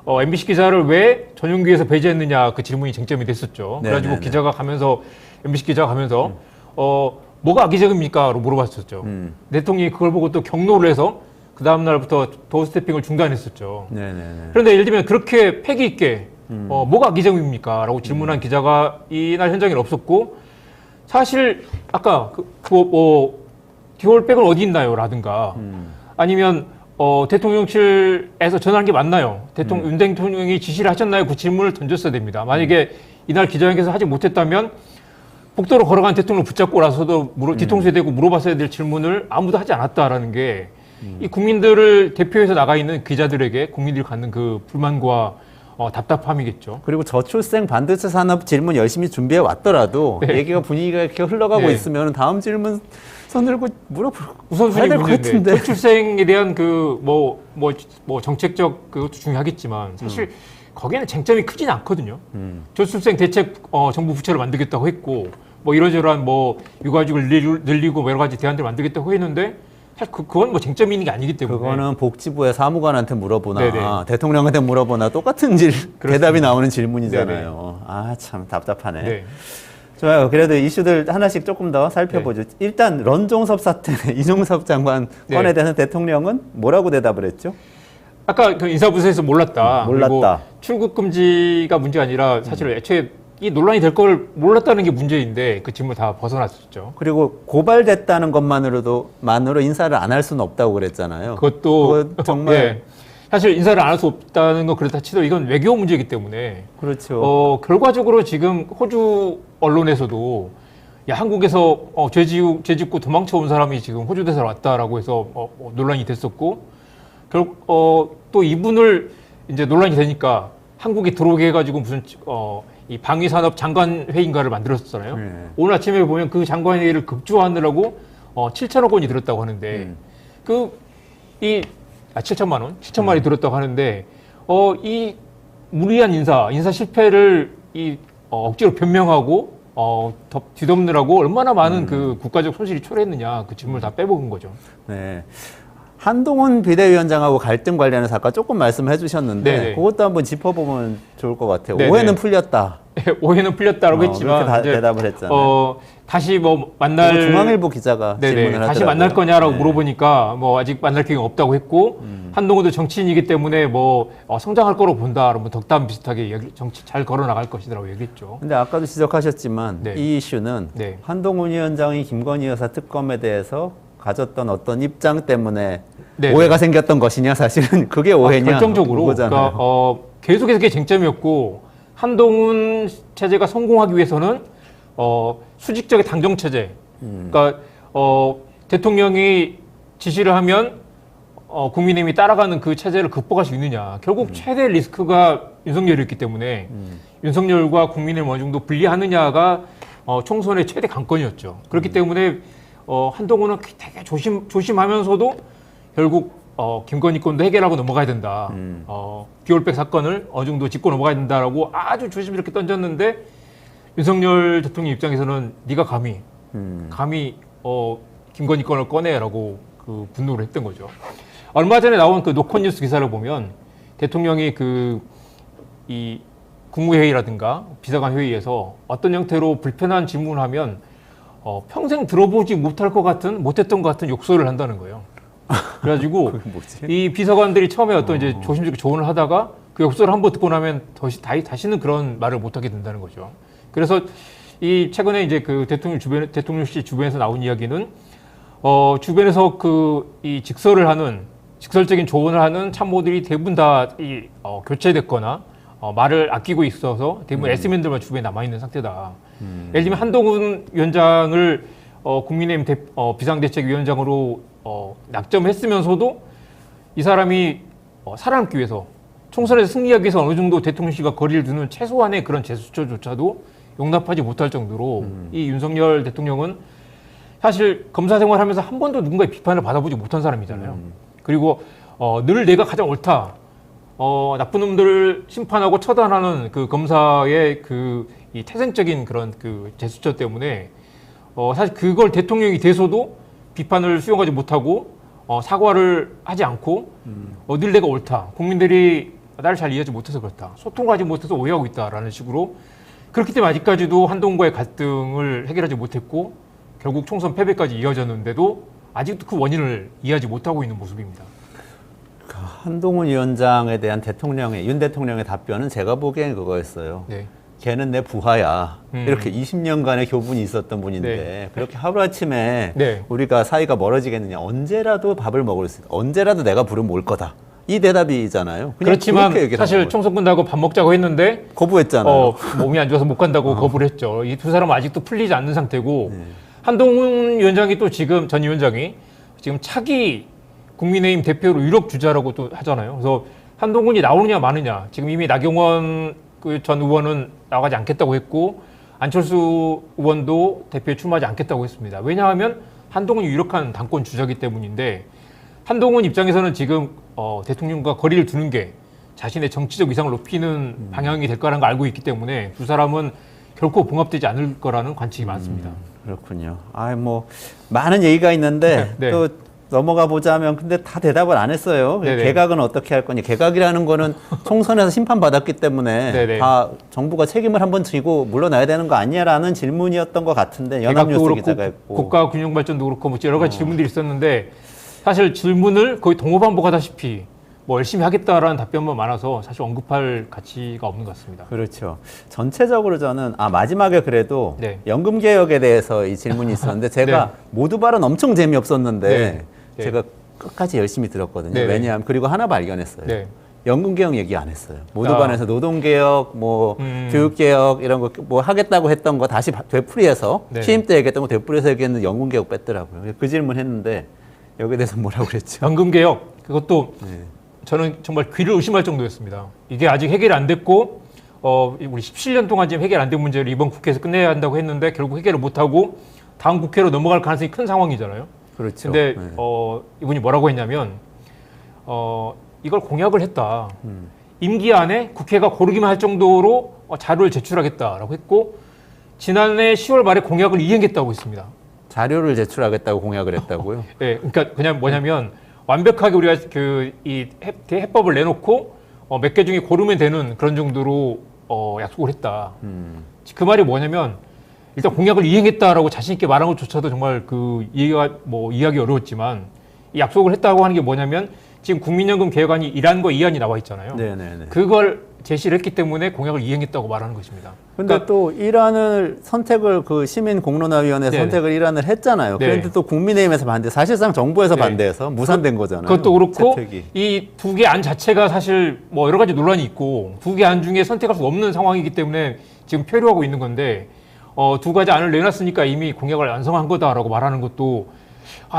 MBC 기자를 왜 전용기에서 배제했느냐 그 질문이 쟁점이 됐었죠. 그래가지고 네네네. 기자가 가면서 MBC 기자가 가면서 뭐가 악의적입니까?로 물어봤었죠. 대통령이 그걸 보고 또 경로를 해서 그 다음 날부터 도어 스태핑을 중단했었죠. 네네네. 그런데 예를 들면 그렇게 패기 있게 뭐가 악의적입니까? 라고 질문한 기자가 이날 현장에 없었고 사실 아까 듀얼백은 어디 있나요? 라든가 아니면 대통령실에서 전화한 게 맞나요? 윤 대통령이 지시를 하셨나요? 그 질문을 던졌어야 됩니다. 만약에 이날 기자회견에서 하지 못했다면 복도로 걸어간 대통령 붙잡고 나서도 뒤통수에 대고 물어봤어야 될 질문을 아무도 하지 않았다라는 게 이 국민들을 대표해서 나가 있는 기자들에게 국민들이 갖는 그 불만과 답답함이겠죠. 그리고 저출생 반도체 산업 질문 열심히 준비해 왔더라도 네. 얘기가 분위기가 이렇게 흘러가고 네. 있으면 다음 질문 손 들고 물어봐야 우선순위 될 것 문제인데 같은데. 저출생에 대한 그 정책적 그것도 중요하겠지만 사실 거기에는 쟁점이 크진 않거든요. 저출생 대책 정부 부처를 만들겠다고 했고 이러저러한 육아휴직을 늘리고 여러 가지 대안들을 만들겠다고 했는데 사실 그건 쟁점이 있는 게 아니기 때문에 그거는 복지부의 사무관한테 물어보나 네네. 대통령한테 물어보나 똑같은 대답이 나오는 질문이잖아요. 아, 참 답답하네. 네. 좋아요. 그래도 이슈들 하나씩 조금 더 살펴보죠. 일단 런종섭 사태, 이종섭 장관 네. 건에 대해서 대통령은 뭐라고 대답을 했죠? 아까 그 인사부서에서 몰랐다. 몰랐다. 그리고 출국 금지가 문제가 아니라 사실 애초에 이 논란이 될 걸 몰랐다는 게 문제인데 그 질문 다 벗어났었죠. 그리고 고발됐다는 것만으로 인사를 안 할 수는 없다고 그랬잖아요. 그것도 그거 정말 예. 사실 인사를 안 할 수 없다는 건 그렇다 치도 이건 외교 문제이기 때문에 그렇죠. 결과적으로 지금 호주 언론에서도 한국에서 죄 짓고 도망쳐 온 사람이 지금 호주 대사로 왔다라고 해서 논란이 됐었고 또 이분을 이제 논란이 되니까 한국에 들어오게 해가지고 무슨 이 방위산업 장관 회의인가를 만들었잖아요. 네. 오늘 아침에 보면 그 장관 회의를 급조하느라고 7천억 원이 들었다고 하는데 7천만 원이 들었다고 하는데 이 무리한 인사 실패를 억지로 변명하고 뒤덮느라고 얼마나 많은 그 국가적 손실이 초래했느냐 그 질문을 다 빼먹은 거죠. 네. 한동훈 비대위원장하고 갈등 관련해서 아까 조금 말씀해 주셨는데 네네. 그것도 한번 짚어보면 좋을 것 같아요. 네네. 오해는 풀렸다. 오해는 풀렸다라고 했지만 그렇게 이제, 대답을 했잖아요. 다시 만날 그리고 중앙일보 기자가 네네, 질문을 하더라고요. 다시 만날 거냐라고 네. 물어보니까 아직 만날 계획은 없다고 했고 한동훈도 정치인이기 때문에 성장할 거로 본다. 그러면 덕담 비슷하게 정치 잘 걸어 나갈 것이라고 얘기했죠. 근데 아까도 지적하셨지만 네. 이 이슈는 네. 한동훈 위원장이 김건희 여사 특검에 대해서 가졌던 어떤 입장 때문에 네. 오해가 생겼던 것이냐 사실은 그게 오해냐 결정적으로 그거잖아요. 그러니까 계속해서 그게 쟁점이었고 한동훈 체제가 성공하기 위해서는 수직적인 당정 체제. 그러니까 대통령이 지시를 하면 국민의힘이 따라가는 그 체제를 극복할 수 있느냐. 결국 최대 리스크가 윤석열이었기 때문에 윤석열과 국민을 어느 정도 분리하느냐가 총선의 최대 관건이었죠. 그렇기 때문에 한동훈은 되게 조심하면서도 결국 김건희 건도 해결하고 넘어가야 된다. 듀얼백 사건을 어느 정도 짚고 넘어가야 된다라고 아주 조심스럽게 던졌는데 윤석열 대통령 입장에서는 네가 감히 김건희 건을 꺼내라고 그 분노를 했던 거죠. 얼마 전에 나온 그 노컷뉴스 기사를 보면 대통령이 이 국무회의라든가 비서관 회의에서 어떤 형태로 불편한 질문을 하면 평생 들어보지 못했던 것 같은 욕설을 한다는 거예요. 그래가지고 그게 뭐지? 이 비서관들이 처음에 이제 조심스럽게 조언을 하다가 그 욕설을 한번 듣고 나면 다시는 그런 말을 못하게 된다는 거죠. 그래서 이 최근에 이제 그 대통령실 주변에서 나온 이야기는 주변에서 이 직설적인 조언을 하는 참모들이 대부분 다 교체됐거나 말을 아끼고 있어서 대부분 S맨들만 주변에 남아 있는 상태다. 예를 들면 한동훈 위원장을 국민의힘 비상대책위원장으로 낙점했으면서도 이 사람이 살아남기 위해서 총선에서 승리하기 위해서 어느 정도 대통령실과 거리를 두는 최소한의 그런 제스처조차도 용납하지 못할 정도로 이 윤석열 대통령은 사실 검사 생활하면서 한 번도 누군가의 비판을 받아보지 못한 사람이잖아요. 그리고 늘 내가 가장 옳다. 나쁜 놈들을 심판하고 처단하는 그 검사의 이 태생적인 그런 그 제스처 때문에 사실 그걸 대통령이 돼서도 비판을 수용하지 못하고 사과를 하지 않고 늘 내가 옳다. 국민들이 나를 잘 이해하지 못해서 그렇다. 소통을 하지 못해서 오해하고 있다라는 식으로 그렇기 때문에 아직까지도 한동훈과의 갈등을 해결하지 못했고 결국 총선 패배까지 이어졌는데도 아직도 그 원인을 이해하지 못하고 있는 모습입니다. 한동훈 위원장에 대한 윤 대통령의 답변은 제가 보기엔 그거였어요. 네. 걔는 내 부하야. 이렇게 20년간의 교분이 있었던 분인데 네. 그렇게 하루아침에 네. 우리가 사이가 멀어지겠느냐. 언제라도 밥을 먹을 수 있다. 언제라도 내가 부르면 올 거다. 이 대답이잖아요. 그냥 그렇지만 그렇게 얘기를 사실 한 거예요. 총선 끝나고 밥 먹자고 했는데 거부했잖아요. 몸이 안 좋아서 못 간다고 거부를 했죠. 이 두 사람은 아직도 풀리지 않는 상태고 네. 한동훈 위원장이 또 지금 전 위원장이 지금 차기 국민의힘 대표로 유력 주자라고 또 하잖아요. 그래서 한동훈이 나오느냐 마느냐 지금 이미 나경원 그 전 의원은 나가지 않겠다고 했고 안철수 의원도 대표에 출마하지 않겠다고 했습니다. 왜냐하면 한동훈이 유력한 당권 주자이기 때문인데 한동훈 입장에서는 지금 대통령과 거리를 두는 게 자신의 정치적 위상을 높이는 방향이 될 거라는 걸 알고 있기 때문에 두 사람은 결코 봉합되지 않을 거라는 관측이 많습니다. 그렇군요. 뭐 많은 얘기가 있는데 네. 또 넘어가 보자면 근데 다 대답을 안 했어요. 네네. 개각은 어떻게 할 거냐. 개각이라는 거는 총선에서 심판받았기 때문에 네네. 다 정부가 책임을 한번 지고 물러나야 되는 거 아니야라는 질문이었던 것 같은데 개각도 연합뉴스 그렇고 기자가 했고 국가균형발전도 그렇고 뭐 여러 가지 질문들이 있었는데 사실 질문을 거의 동호반복하다시피 뭐 열심히 하겠다라는 답변만 많아서 사실 언급할 가치가 없는 것 같습니다. 그렇죠. 전체적으로 저는 마지막에 그래도 네. 연금 개혁에 대해서 이 질문이 있었는데 제가 네. 모두 발언 엄청 재미없었는데 네. 네. 제가 끝까지 열심히 들었거든요. 네. 왜냐하면 그리고 하나 발견했어요. 네. 연금 개혁 얘기 안 했어요. 모두 반에서 노동 개혁, 뭐 교육 개혁 이런 거 뭐 하겠다고 했던 거 다시 되풀이해서 네. 취임 때 얘기했던 거 되풀이해서 얘기했는데 연금 개혁 뺐더라고요. 그 질문 했는데 여기에 대해서 뭐라고 그랬죠? 연금 개혁 그것도 네. 저는 정말 귀를 의심할 정도였습니다. 이게 아직 해결이 안 됐고 우리 17년 동안 지금 해결 안 된 문제를 이번 국회에서 끝내야 한다고 했는데 결국 해결을 못 하고 다음 국회로 넘어갈 가능성이 큰 상황이잖아요. 그렇죠. 근데 네. 이분이 뭐라고 했냐면 이걸 공약을 했다. 임기 안에 국회가 고르기만 할 정도로 자료를 제출하겠다라고 했고 지난해 10월 말에 공약을 이행했다고 했습니다. 자료를 제출하겠다고 공약을 했다고요? 네, 그러니까 그냥 뭐냐면 완벽하게 우리가 이 해법을 내놓고 몇 개 중에 고르면 되는 그런 정도로 약속을 했다. 그 말이 뭐냐면 일단 공약을 이행했다라고 자신 있게 말한 것조차도 정말 그 이해하기 어려웠지만 이 약속을 했다고 하는 게 뭐냐면 지금 국민연금 개혁안이 1안과 2안이 나와 있잖아요. 네네네. 그걸 제시를 했기 때문에 공약을 이행했다고 말하는 것입니다. 근데 그러니까 또 1안을 선택을 그 시민공론화위원회 네네. 선택을 1안을 했잖아요. 네. 그런데 또 국민의힘에서 반대, 사실상 정부에서 네. 반대해서 무산된 거잖아요. 그것도 그렇고 채택이. 이 두 개 안 자체가 사실 뭐 여러 가지 논란이 있고 두 개 안 중에 선택할 수 없는 상황이기 때문에 지금 표류하고 있는 건데 두 가지 안을 내놨으니까 이미 공약을 완성한 거다라고 말하는 것도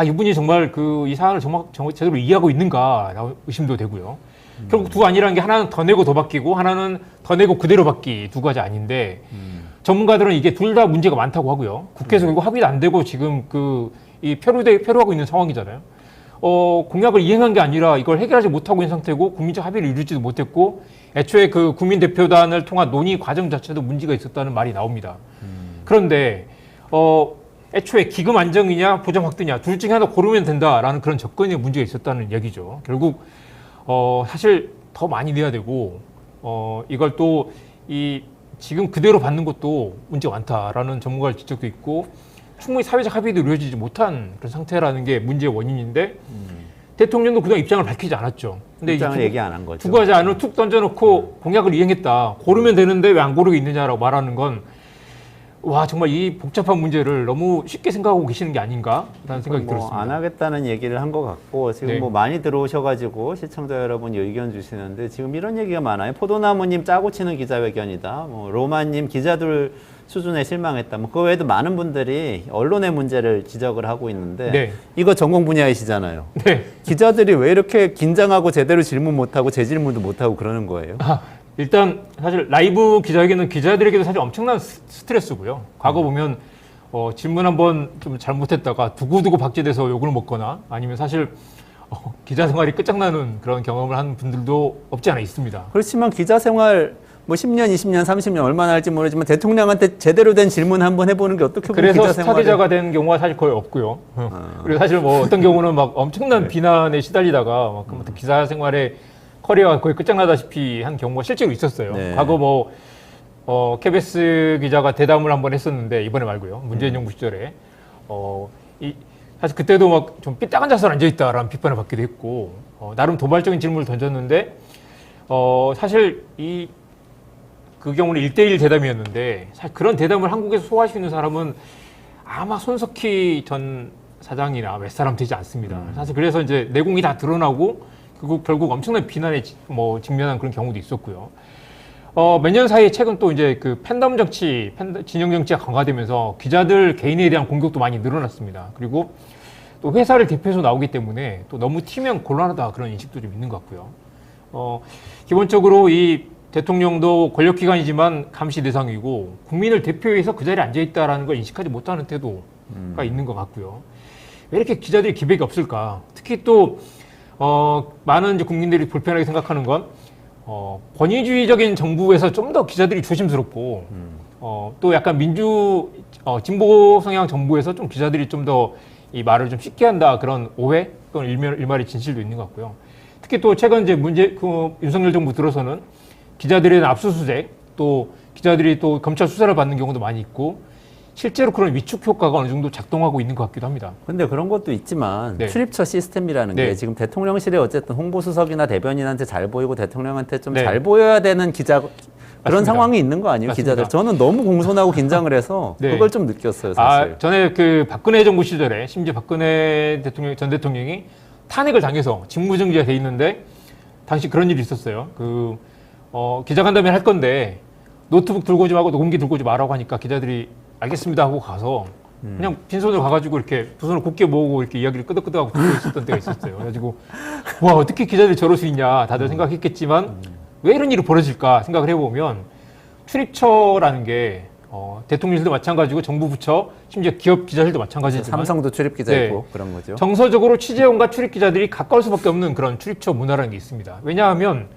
이분이 정말 이 사안을 정말 제대로 이해하고 있는가 의심도 되고요. 결국 두 안이라는 게 하나는 더 내고 더 바뀌고 하나는 더 내고 그대로 바뀌 두 가지 아닌데 전문가들은 이게 둘 다 문제가 많다고 하고요. 국회에서 결국 합의도 안 되고 지금 이 표류하고 있는 상황이잖아요. 공약을 이행한 게 아니라 이걸 해결하지 못하고 있는 상태고 국민적 합의를 이루지도 못했고 애초에 그 국민대표단을 통한 논의 과정 자체도 문제가 있었다는 말이 나옵니다. 그런데 애초에 기금 안정이냐 보장 확대냐 둘 중에 하나 고르면 된다라는 그런 접근에 문제가 있었다는 얘기죠. 결국 사실 더 많이 내야 되고 이걸 또 지금 그대로 받는 것도 문제가 많다라는 전문가의 지적도 있고 충분히 사회적 합의도 이루어지지 못한 그런 상태라는 게 문제의 원인인데 대통령도 그동안 입장을 밝히지 않았죠. 근데 입장을 얘기 안 한 거죠. 두 가지 안을 툭 던져놓고 공약을 이행했다. 고르면 되는데 왜 안 고르고 있느냐라고 말하는 건 정말 이 복잡한 문제를 너무 쉽게 생각하고 계시는 게 아닌가라는 생각이 들었습니다. 안 하겠다는 얘기를 한 것 같고 지금 네. 뭐 많이 들어오셔가지고 시청자 여러분이 의견 주시는데 지금 이런 얘기가 많아요. 포도나무님 짜고 치는 기자회견이다. 뭐 로마님 기자들 수준에 실망했다. 뭐 그 외에도 많은 분들이 언론의 문제를 지적을 하고 있는데 네. 이거 전공 분야이시잖아요. 네. 기자들이 왜 이렇게 긴장하고 제대로 질문 못하고 재질문도 못하고 그러는 거예요? 일단 사실 라이브 기자회견은 기자들에게도 사실 엄청난 스트레스고요. 과거 보면 질문 한번 좀 잘못했다가 두고두고 박제돼서 욕을 먹거나 아니면 사실 기자 생활이 끝장나는 그런 경험을 한 분들도 없지 않아 있습니다. 그렇지만 기자 생활 뭐 10년, 20년, 30년 얼마나 할지 모르지만 대통령한테 제대로 된 질문 한번 해보는 게 어떻게 보면 그래서 기자 스타 생활에 기자가 된 경우가 사실 거의 없고요. 그리고 사실 뭐 어떤 경우는 막 엄청난 비난에 시달리다가 막 기자 생활에 커리어가 거의 끝장나다시피 한 경우가 실제로 있었어요. 네. 과거 뭐 KBS 기자가 대담을 한번 했었는데 이번에 말고요. 문재인 정부 시절에 사실 그때도 막 좀 삐딱한 자세로 앉아 있다라는 비판을 받기도 했고 나름 도발적인 질문을 던졌는데 사실 그 경우는 1대1 대담이었는데 사실 그런 대담을 한국에서 소화할 수 있는 사람은 아마 손석희 전 사장이나 몇 사람 되지 않습니다. 사실 그래서 이제 내공이 다 드러나고 결국 엄청난 비난에 직면한 그런 경우도 있었고요. 몇 년 사이에 최근 또 이제 그 팬덤 정치, 진영 정치가 강화되면서 기자들 개인에 대한 공격도 많이 늘어났습니다. 그리고 또 회사를 대표해서 나오기 때문에 또 너무 튀면 곤란하다 그런 인식도 좀 있는 것 같고요. 기본적으로 이 대통령도 권력기관이지만 감시 대상이고 국민을 대표해서 그 자리에 앉아있다라는 걸 인식하지 못하는 태도가 있는 것 같고요. 왜 이렇게 기자들이 기백이 없을까? 특히 또 많은 이제 국민들이 불편하게 생각하는 건 권위주의적인 정부에서 좀 더 기자들이 조심스럽고 또 약간 진보 성향 정부에서 좀 기자들이 좀 더 이 말을 좀 쉽게 한다 그런 오해 또는 일말의 진실도 있는 것 같고요. 특히 또 최근 이제 윤석열 정부 들어서는 기자들에 대한 압수수색 또 기자들이 또 검찰 수사를 받는 경우도 많이 있고 실제로 그런 위축 효과가 어느 정도 작동하고 있는 것 같기도 합니다. 근데 그런 것도 있지만 네. 출입처 시스템이라는 게 네. 지금 대통령실에 어쨌든 홍보수석이나 대변인한테 잘 보이고 대통령한테 좀 네. 잘 보여야 되는 그런 맞습니다. 상황이 있는 거 아니에요? 맞습니다. 기자들. 저는 너무 공손하고 긴장을 해서 네. 그걸 좀 느꼈어요, 사실. 전에 그 박근혜 정부 시절에 심지어 박근혜 전 대통령이 탄핵을 당해서 직무정지가 돼 있는데 당시 그런 일이 있었어요. 기자간담회 할 건데 노트북 들고 오지 말고 녹음기 들고 오지 말라고 하니까 기자들이 알겠습니다 하고 가서 그냥 빈손으로 가가지고 이렇게 두 손을 굳게 모으고 이렇게 이야기를 끄덕끄덕하고 듣고 있었던 때가 있었어요. 그래가지고 와 어떻게 기자들이 저럴 수 있냐 다들 생각했겠지만 왜 이런 일이 벌어질까 생각을 해보면 출입처라는 게 대통령실도 마찬가지고 정부 부처 심지어 기업 기자들도 마찬가지지만 삼성도 출입 기자 네. 있고 그런 거죠. 정서적으로 취재원과 출입 기자들이 가까울 수밖에 없는 그런 출입처 문화라는 게 있습니다. 왜냐하면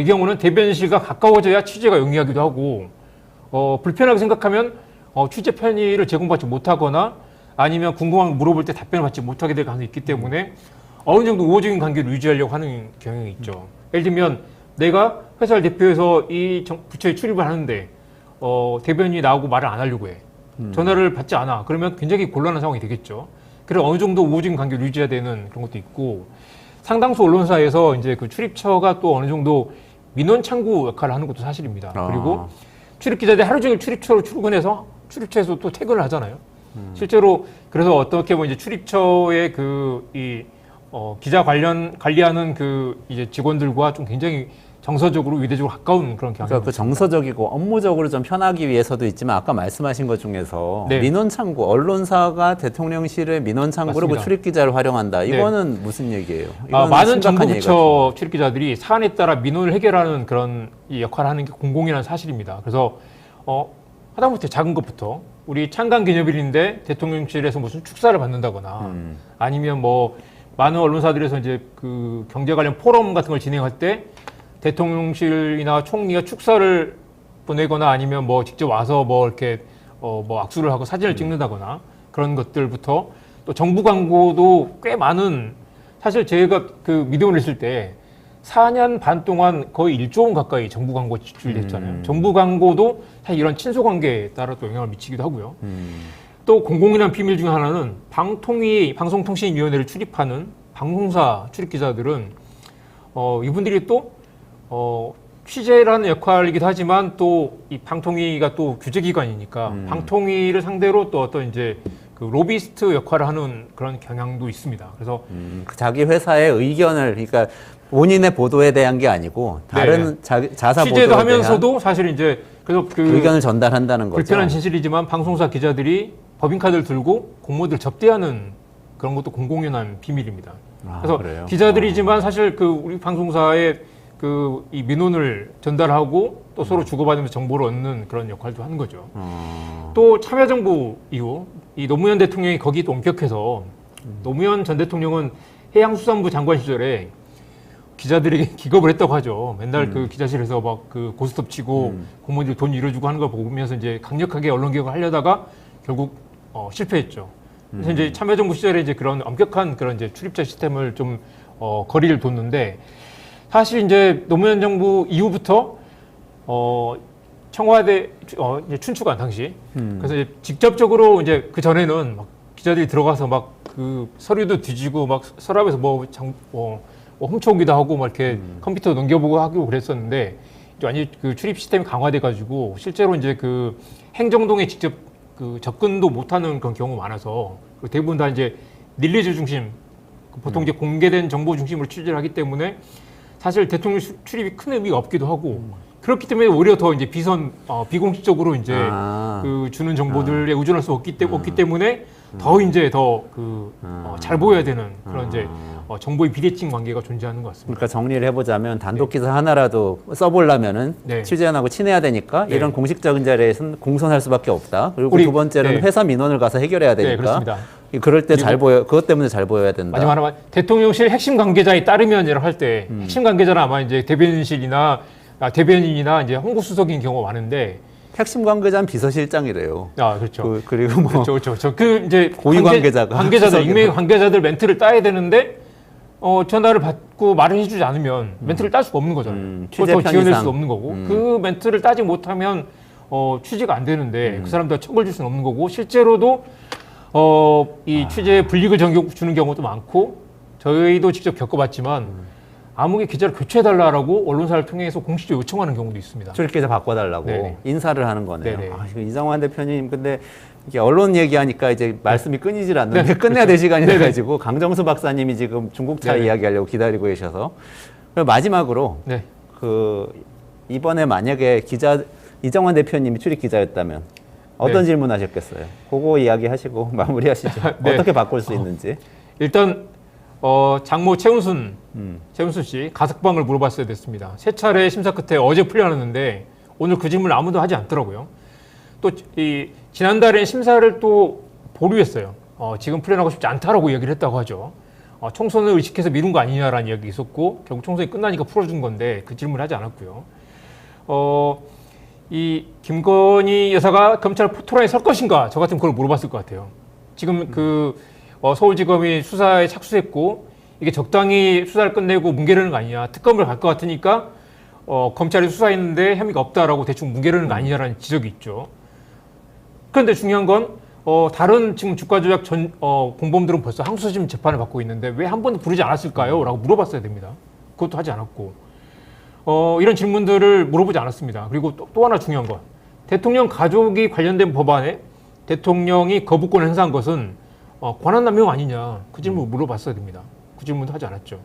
이 경우는 대변인실과 가까워져야 취재가 용이하기도 하고 불편하게 생각하면 취재 편의를 제공받지 못하거나 아니면 궁금한 거 물어볼 때 답변을 받지 못하게 될 가능성이 있기 때문에 어느 정도 우호적인 관계를 유지하려고 하는 경향이 있죠. 예를 들면 내가 회사를 대표해서 이 부처에 출입을 하는데 대변인이 나오고 말을 안 하려고 해. 전화를 받지 않아. 그러면 굉장히 곤란한 상황이 되겠죠. 그래서 어느 정도 우호적인 관계를 유지해야 되는 그런 것도 있고 상당수 언론사에서 이제 그 출입처가 또 어느 정도 민원 창구 역할을 하는 것도 사실입니다. 그리고 출입 기자들이 하루 종일 출입처로 출근해서 출입처에서 또 퇴근을 하잖아요. 실제로 그래서 어떻게 보면 이제 출입처의 기자 관리하는 이제 직원들과 좀 굉장히 정서적으로 의대적으로 가까운 그런 경향이 그러니까 그 정서적이고 업무적으로 좀 편하기 위해서도 있지만 아까 말씀하신 것 중에서 네. 민원 창구, 언론사가 대통령실의 민원 창구로 그 맞습니다. 출입 기자를 활용한다. 네. 이거는 무슨 얘기예요? 이거는 많은 정부 심각한 부처 출입 기자들이 사안에 따라 민원을 해결하는 그런 이 역할을 하는 게 공공이라는 사실입니다. 그래서 하다못해 작은 것부터 우리 창간 기념일인데 대통령실에서 무슨 축사를 받는다거나 아니면 많은 언론사들에서 이제 그 경제 관련 포럼 같은 걸 진행할 때 대통령실이나 총리가 축사를 보내거나 아니면 직접 와서 이렇게 악수를 하고 사진을 찍는다거나 그런 것들부터 또 정부 광고도 꽤 많은 사실 제가 그 미디어를 했을 때 4년 반 동안 거의 1조 원 가까이 정부 광고 지출됐잖아요. 정부 광고도 사실 이런 친소 관계에 따라 또 영향을 미치기도 하고요. 또 공공이라는 비밀 중 하나는 방송통신위원회를 출입하는 방송사 출입 기자들은 이분들이 또 취재라는 역할이기도 하지만 또 이 방통위가 또 규제기관이니까 방통위를 상대로 또 어떤 이제 그 로비스트 역할을 하는 그런 경향도 있습니다. 그래서 자기 회사의 의견을 그러니까 본인의 보도에 대한 게 아니고 다른 자사 보도에 취재도 대한 하면서도 사실 이제 그래서 의견을 전달한다는 거죠. 불편한 진실이지만 방송사 기자들이 법인카드를 들고 공무원들 접대하는 그런 것도 공공연한 비밀입니다. 그래서 그래요? 기자들이지만 사실 우리 방송사의 이 민원을 전달하고 또 서로 주고받으면서 정보를 얻는 그런 역할도 하는 거죠. 또 참여정부 이후 이 노무현 대통령이 거기 또 엄격해서 노무현 전 대통령은 해양수산부 장관 시절에 기자들에게 기겁을 했다고 하죠. 맨날 그 기자실에서 고스톱 치고 공무원들 돈 잃어주고 하는 걸 보면서 이제 강력하게 언론 개혁을 하려다가 결국 실패했죠. 그래서 이제 참여정부 시절에 이제 그런 엄격한 그런 이제 출입처 시스템을 좀 거리를 뒀는데 사실 이제 노무현 정부 이후부터 청와대 이제 춘추관 당시 그래서 이제 직접적으로 이제 그 전에는 막 기자들이 들어가서 막 그 서류도 뒤지고 막 서랍에서 뭐 훔쳐오기도 하고 막 이렇게 컴퓨터 넘겨보고 하고 그랬었는데 이제 완전히 그 출입 시스템이 강화돼 가지고 실제로 이제 그 행정동에 직접 그 접근도 못하는 그런 경우가 많아서 대부분 다 이제 릴리즈 중심 보통 이제 공개된 정보 중심으로 취재를 하기 때문에 사실 대통령 출입이 큰 의미가 없기도 하고 그렇기 때문에 오히려 더 이제 비공식적으로 이제 그 주는 정보들에 의존할 수 없기 때문에 더 이제 더 잘 보여야 되는 그런 이제 정보의 비대칭 관계가 존재하는 것 같습니다. 그러니까 정리를 해보자면 단독 기사 하나라도 써보려면은 네. 취재원하고 친해야 되니까 네. 이런 공식적인 자리에서는 공손할 수밖에 없다. 그리고 우리- 두 번째로는 네. 회사 민원을 가서 해결해야 네, 되니까. 그렇습니다. 그럴 때 잘 보여, 그것 때문에 잘 보여야 된다. 마지막 하나만 대통령실 핵심 관계자에 따르면이라고 할 때 핵심 관계자는 아마 이제 대변인실이나 대변인이나 이제 홍보수석인 경우가 많은데 핵심 관계자는 비서실장이래요. 그렇죠. 그리고 뭐 그렇죠. 그 이제 고위 관계자가 관계자들 수석이나. 익명의 관계자들 멘트를 따야 되는데 전화를 받고 말을 해주지 않으면 멘트를 딸 수가 없는 거잖아요. 취재 그걸 더 지어낼 편의상. 수 없는 거고 그 멘트를 따지 못하면 취재가 안 되는데 그 사람들 척을 줄 수는 없는 거고 실제로도 이 취재에 불이익을 주는 경우도 많고 저희도 직접 겪어봤지만 아무개 기자를 교체해달라고 언론사를 통해서 공식적으로 요청하는 경우도 있습니다. 출입 기자 바꿔달라고 네네. 인사를 하는 거네요. 네네. 이거 이정환 대표님 근데 이게 언론 얘기하니까 이제 말씀이 끊이질 않는데 네, 끝내야 그렇죠. 될 시간이 네네. 돼가지고 강정수 박사님이 지금 중국차 네네. 이야기하려고 기다리고 계셔서 그럼 마지막으로 네. 그 이번에 만약에 이정환 대표님이 출입 기자였다면 어떤 네. 질문하셨겠어요? 그거 이야기하시고 마무리하시죠. 네. 어떻게 바꿀 수 있는지. 일단 장모 최은순 씨 가석방을 물어봤어야 됐습니다. 세 차례 심사 끝에 어제 풀려났는데 오늘 그 질문을 아무도 하지 않더라고요. 또 이 지난달에 심사를 또 보류했어요. 지금 풀려나고 싶지 않다라고 얘기를 했다고 하죠. 총선을 의식해서 미룬 거 아니냐라는 이야기 있었고 결국 총선이 끝나니까 풀어준 건데 그 질문을 하지 않았고요. 이 김건희 여사가 검찰 포토라인에 설 것인가 저 같으면 그걸 물어봤을 것 같아요. 지금 서울지검이 수사에 착수했고 이게 적당히 수사를 끝내고 뭉개려는 거 아니냐 특검을 갈 것 같으니까 검찰이 수사했는데 혐의가 없다라고 대충 뭉개려는 거 아니냐라는 지적이 있죠. 그런데 중요한 건 다른 지금 주가 조작 공범들은 벌써 항소심 재판을 받고 있는데 왜 한 번도 부르지 않았을까요? 라고 물어봤어야 됩니다. 그것도 하지 않았고 이런 질문들을 물어보지 않았습니다. 그리고 또 하나 중요한 건 대통령 가족이 관련된 법안에 대통령이 거부권을 행사한 것은 권한남용 아니냐 그 질문 물어봤어야 됩니다. 그 질문도 하지 않았죠.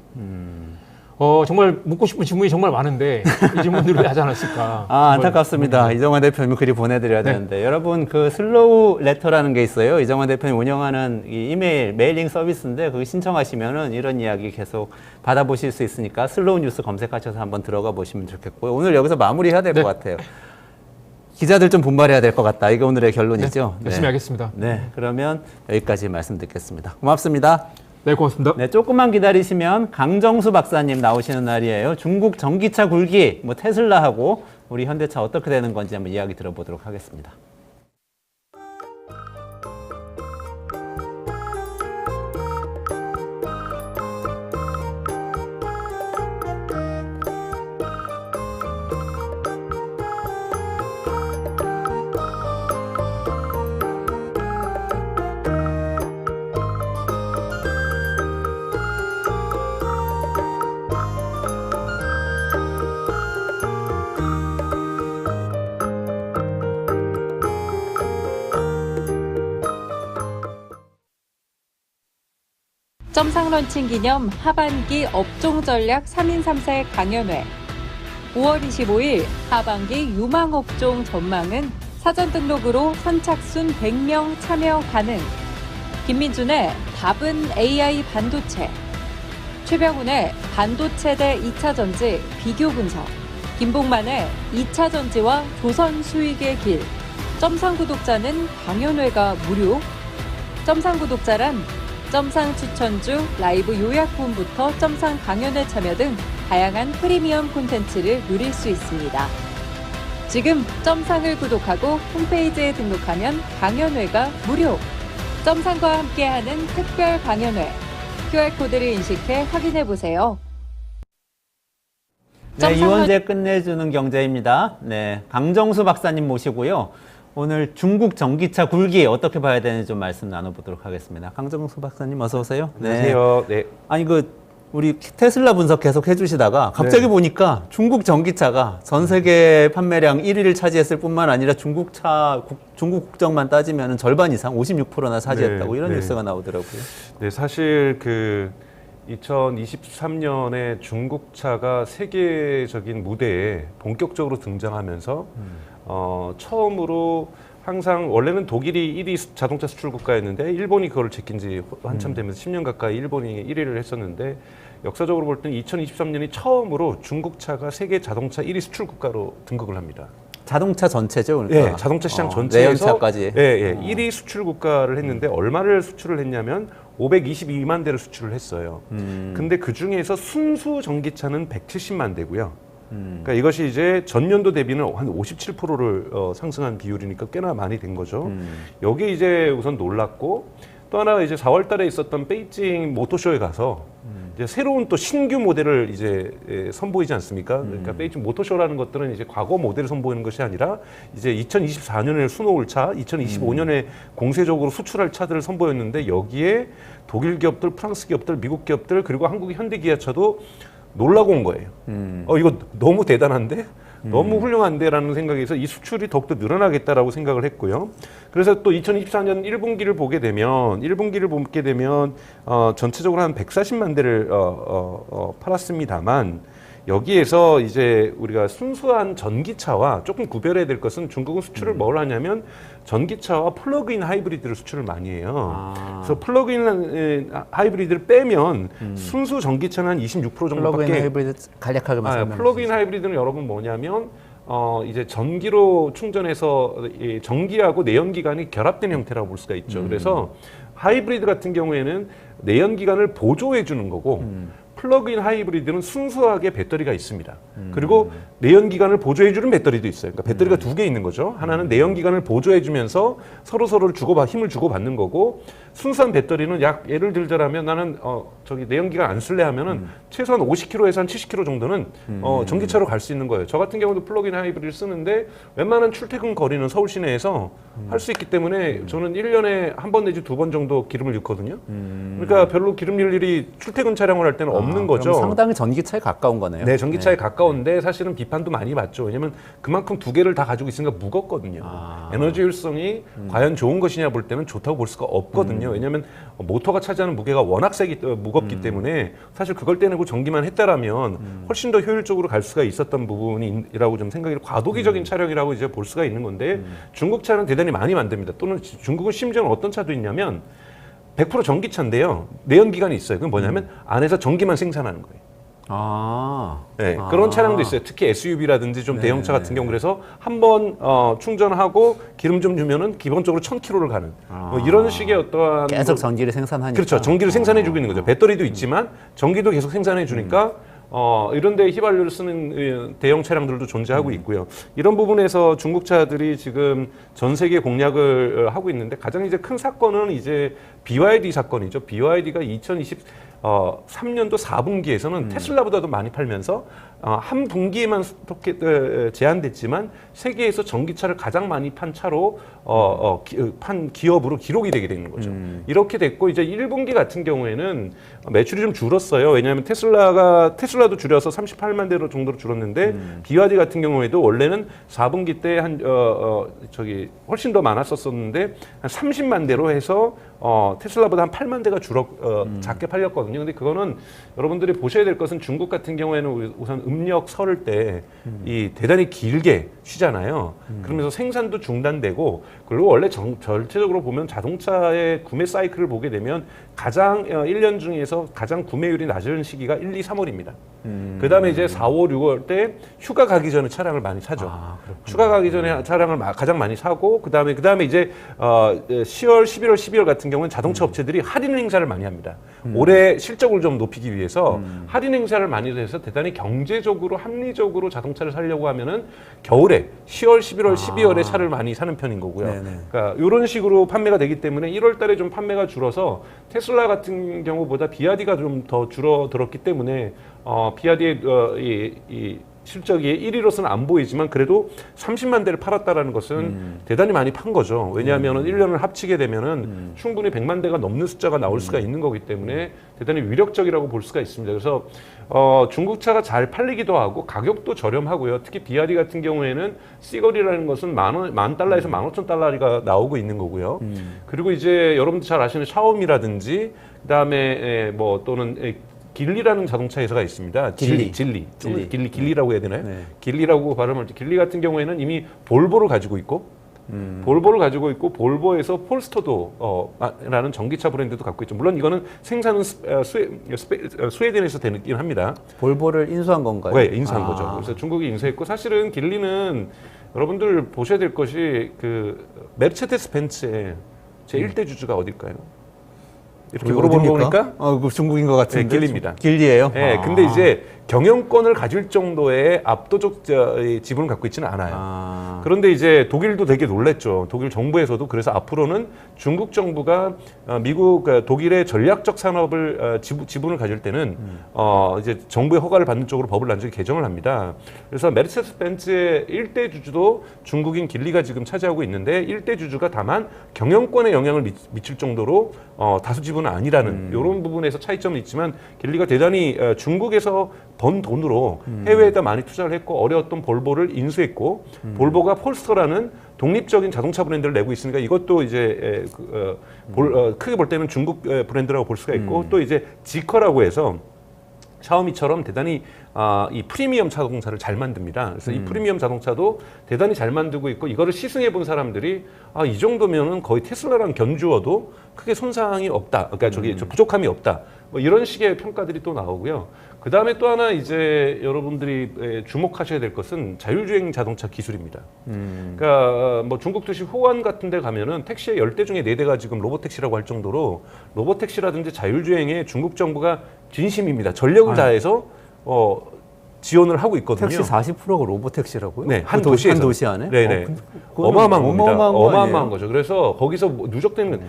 정말 묻고 싶은 질문이 정말 많은데 이 질문들을 왜 하지 않았을까? 안타깝습니다. 이정환 대표님 글이 보내드려야 되는데 여러분 그 슬로우 레터라는 게 있어요. 이정환 대표님 운영하는 이 이메일 메일링 서비스인데 그거 신청하시면은 이런 이야기 계속 받아보실 수 있으니까 슬로우 뉴스 검색하셔서 한번 들어가 보시면 좋겠고요. 오늘 여기서 마무리해야 될 것 같아요. 기자들 좀 분발해야 될 것 같다. 이게 오늘의 결론이죠. 열심히 하겠습니다. 네, 그러면 여기까지 말씀 듣겠습니다. 고맙습니다. 네, 고맙습니다. 네, 조금만 기다리시면 강정수 박사님 나오시는 날이에요. 중국 전기차 굴기, 뭐 테슬라하고 우리 현대차 어떻게 되는 건지 한번 이야기 들어보도록 하겠습니다. 점상 런칭 기념 하반기 업종 전략 3인 3사 강연회 5월 25일 하반기 유망업종 전망은 사전 등록으로 선착순 100명 참여 가능. 김민준의 답은 AI 반도체, 최병훈의 반도체 대 2차 전지 비교 분석, 김봉만의 2차 전지와 조선 수익의 길, 점상 구독자는 강연회가 무료, 점상 구독자란 점상 추천주, 라이브 요약본부터 점상 강연회 참여 등 다양한 프리미엄 콘텐츠를 누릴 수 있습니다. 지금 점상을 구독하고 홈페이지에 등록하면 강연회가 무료! 점상과 함께하는 특별 강연회, QR코드를 인식해 확인해보세요. 6점 네, 이원재 끝내주는 경제입니다. 네, 강정수 박사님 모시고요. 오늘 중국 전기차 굴기 어떻게 봐야 되는지 좀 말씀 나눠보도록 하겠습니다. 강정수 박사님 어서 오세요. 안녕하세요. 네. 아니 우리 테슬라 분석 계속 해주시다가 갑자기 보니까 중국 전기차가 전 세계 판매량 1위를 차지했을 뿐만 아니라 중국 국정만 따지면 절반 이상 56%나 차지했다고 이런 뉴스가 나오더라고요. 네, 사실 2023년에 중국차가 세계적인 무대에 본격적으로 등장하면서 처음으로 항상 원래는 독일이 1위 자동차 수출 국가였는데 일본이 그걸 제낀 지 한참 되면서 10년 가까이 일본이 1위를 했었는데 역사적으로 볼 때는 2023년이 처음으로 중국차가 세계 자동차 1위 수출 국가로 등극을 합니다. 자동차 전체죠, 그러니까. 네, 자동차 시장 전체에서 내연차까지. 1위 수출 국가를 했는데 얼마를 수출을 했냐면 522만 대를 수출을 했어요. 근데 그 중에서 순수 전기차는 170만 대고요. 그러니까 이것이 이제 전년도 대비는 한 57%를 상승한 비율이니까 꽤나 많이 된 거죠. 여기에 이제 우선 놀랐고 또 하나 이제 4월 달에 있었던 베이징 모터쇼에 가서 이제 새로운 또 신규 모델을 이제 선보이지 않습니까? 그러니까 베이징 모터쇼라는 것들은 이제 과거 모델을 선보이는 것이 아니라 이제 2024년에 수놓을 차, 2025년에 공세적으로 수출할 차들을 선보였는데 여기에 독일 기업들, 프랑스 기업들, 미국 기업들 그리고 한국 현대기아차도 놀라고 온 거예요. 이거 너무 대단한데? 너무 훌륭한데라는 생각에서 이 수출이 더욱더 늘어나겠다라고 생각을 했고요. 그래서 또 2024년 1분기를 보게 되면 전체적으로 한 140만 대를 팔았습니다만 여기에서 이제 우리가 순수한 전기차와 조금 구별해야 될 것은 중국은 수출을 뭘 하냐면 전기차와 플러그인 하이브리드를 수출을 많이 해요. 그래서 플러그인 하이브리드를 빼면 순수 전기차는 한 26% 정도밖에. 플러그인 하이브리드 간략하게 설명해 주시죠. 플러그인 하이브리드는 여러분 뭐냐면 이제 전기로 충전해서 이 전기하고 내연기관이 결합된 형태라고 볼 수가 있죠. 그래서 하이브리드 같은 경우에는 내연기관을 보조해 주는 거고 플러그인 하이브리드는 순수하게 배터리가 있습니다. 그리고 내연기관을 보조해주는 배터리도 있어요. 그러니까 배터리가 두 개 있는 거죠. 하나는 내연기관을 보조해주면서 서로를 힘을 주고받는 거고 순수한 배터리는 예를 들자면 나는 내연기관 안 쓸래 하면은 최소한 50km에서 한 70km 정도는 전기차로 갈 수 있는 거예요. 저 같은 경우도 플러그인 하이브리드를 쓰는데 웬만한 출퇴근 거리는 서울 시내에서 할 수 있기 때문에 저는 1년에 한 번 내지 두 번 정도 기름을 넣거든요. 그러니까 별로 기름 넣을 일이 출퇴근 차량을 할 때는 없는 거죠. 상당히 전기차에 가까운 거네요. 네, 전기차에 가까운데 사실은 비판도 많이 받죠. 왜냐하면 그만큼 두 개를 다 가지고 있으니까 무겁거든요. 에너지 효율성이 과연 좋은 것이냐 볼 때는 좋다고 볼 수가 없거든요. 왜냐하면 모터가 차지하는 무게가 워낙 무겁기 때문에 사실 그걸 떼내고 전기만 했다라면 훨씬 더 효율적으로 갈 수가 있었던 부분이라고 좀 생각이 과도기적인 차량이라고 이제 볼 수가 있는 건데 중국 차는 대단히 많이 만듭니다. 또는 중국은 심지어는 어떤 차도 있냐면 100% 전기차인데요. 내연기관이 있어요. 그건 뭐냐면 안에서 전기만 생산하는 거예요. 네, 그런 차량도 있어요. 특히 SUV라든지 좀 대형차 같은 경우 그래서 한번 충전하고 기름 좀 주면은 기본적으로 1000km를 가는 뭐 이런 식의 어떠한 계속 전기를 생산하니까. 그렇죠. 전기를 생산해주고 있는 거죠. 배터리도 있지만 전기도 계속 생산해주니까 이런 데 휘발유를 쓰는 대형 차량들도 존재하고 있고요. 이런 부분에서 중국 차들이 지금 전 세계 공략을 하고 있는데 가장 이제 큰 사건은 이제 BYD 사건이죠. BYD가 2023년도 4분기에서는 테슬라보다도 많이 팔면서 한 분기에만 제한됐지만 세계에서 전기차를 가장 많이 판 차로 판 기업으로 기록이 되게 되는 거죠. 이렇게 됐고 이제 1분기 같은 경우에는 매출이 좀 줄었어요. 왜냐하면 테슬라도 줄여서 38만 대로 정도로 줄었는데 BYD 같은 경우에도 원래는 4분기 때 훨씬 더 많았었는데 한 30만 대로 해서 테슬라보다 한 8만 대가 작게 팔렸거든요. 근데 그거는 여러분들이 보셔야 될 것은 중국 같은 경우에는 우선 음력 설을 때 이 대단히 길게 쉬잖아요. 그러면서 생산도 중단되고 그리고 원래 전체적으로 보면 자동차의 구매 사이클을 보게 되면 가장 1년 중에서 가장 구매율이 낮은 시기가 1, 2, 3월입니다. 그 다음에 이제 4, 5, 6월 때 휴가 가기 전에 차량을 많이 사죠. 휴가 가기 전에 차량을 가장 많이 사고 그 다음에 이제 10월, 11월, 12월 같은 경우는 자동차 업체들이 할인 행사를 많이 합니다. 올해 실적을 좀 높이기 위해서 할인 행사를 많이 해서 대단히 경제적으로 합리적으로 자동차를 사려고 하면은 겨울에 10월, 11월, 12월에 차를 많이 사는 편인 거고요. 그러니까 이런 식으로 판매가 되기 때문에 1월 달에 좀 판매가 줄어서 테슬라 같은 경우보다 BYD가 좀 더 줄어들었기 때문에 BYD의 실적이 1위로서는 안 보이지만 그래도 30만 대를 팔았다라는 것은 대단히 많이 판 거죠. 왜냐하면 1년을 합치게 되면은 충분히 100만 대가 넘는 숫자가 나올 수가 있는 거기 때문에 대단히 위력적이라고 볼 수가 있습니다. 그래서 중국차가 잘 팔리기도 하고 가격도 저렴하고요. 특히 BYD 같은 경우에는 C거리라는 것은 만 달러에서 15,000달러가 나오고 있는 거고요. 그리고 이제 여러분들 잘 아시는 샤오미라든지 그다음에 뭐 또는 길리라는 자동차 회사가 있습니다. 길리라고 해야 되나요? 네. 길리라고 발음할 때 길리 같은 경우에는 이미 볼보를 가지고 있고 볼보에서 폴스터도 라는 전기차 브랜드도 갖고 있죠. 물론 이거는 생산은 스웨덴에서 되긴 합니다. 볼보를 인수한 건가요? 네, 인수한 거죠. 그래서 중국이 인수했고 사실은 길리는 여러분들 보셔야 될 것이 그 메르체데스 벤츠의 제 1대 주주가 어딜까요? 이렇게 물어보는 거니까 그 중국인 것 같은데. 네, 길리입니다. 길리예요? 네, 근데 이제 경영권을 가질 정도의 압도적 지분을 갖고 있지는 않아요. 그런데 이제 독일도 되게 놀랬죠. 독일 정부에서도 그래서 앞으로는 중국 정부가 미국, 독일의 전략적 산업을 지분을 가질 때는 이제 정부의 허가를 받는 쪽으로 법을 나중에 개정을 합니다. 그래서 메르세데스 벤츠의 1대 주주도 중국인 길리가 지금 차지하고 있는데 1대 주주가 다만 경영권에 영향을 미칠 정도로 다수 지분은 아니라는 이런 부분에서 차이점은 있지만 길리가 대단히 중국에서 번 돈으로 해외에다 많이 투자를 했고 어려웠던 볼보를 인수했고 볼보가 폴스터라는 독립적인 자동차 브랜드를 내고 있으니까 이것도 이제 크게 볼 때는 중국 브랜드라고 볼 수가 있고 또 이제 지커라고 해서 샤오미처럼 대단히 이 프리미엄 자동차를 잘 만듭니다. 그래서 이 프리미엄 자동차도 대단히 잘 만들고 있고 이거를 시승해 본 사람들이 이 정도면은 거의 테슬라랑 견주어도 크게 손상이 없다. 그러니까 부족함이 없다. 뭐 이런 식의 평가들이 또 나오고요. 그 다음에 또 하나 이제 여러분들이 주목하셔야 될 것은 자율주행 자동차 기술입니다. 그러니까 뭐 중국 도시 호안 같은 데 가면은 택시의 10대 중에 4대가 지금 로보택시라고 할 정도로 로보택시라든지 자율주행에 중국 정부가 진심입니다. 전력을 다해서 지원을 하고 있거든요. 택시 40%가 로보택시라고요? 네, 한 도시에서. 한 도시 안에? 네네. 어마어마한 겁니다. 어마어마한 아니에요? 거죠. 그래서 거기서 누적되는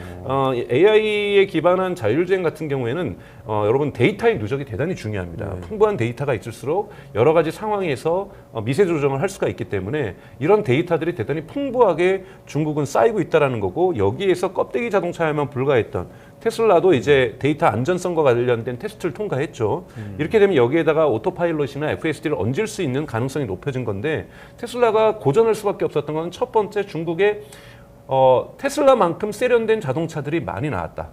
AI에 기반한 자율주행 같은 경우에는 여러분 데이터의 누적이 대단히 중요합니다. 풍부한 데이터가 있을수록 여러 가지 상황에서 미세 조정을 할 수가 있기 때문에 이런 데이터들이 대단히 풍부하게 중국은 쌓이고 있다는 거고 여기에서 껍데기 자동차에만 불과했던 테슬라도 이제 데이터 안전성과 관련된 테스트를 통과했죠. 이렇게 되면 여기에다가 오토파일럿이나 FSD를 얹을 수 있는 가능성이 높아진 건데 테슬라가 고전할 수밖에 없었던 건 첫 번째 중국에 테슬라만큼 세련된 자동차들이 많이 나왔다.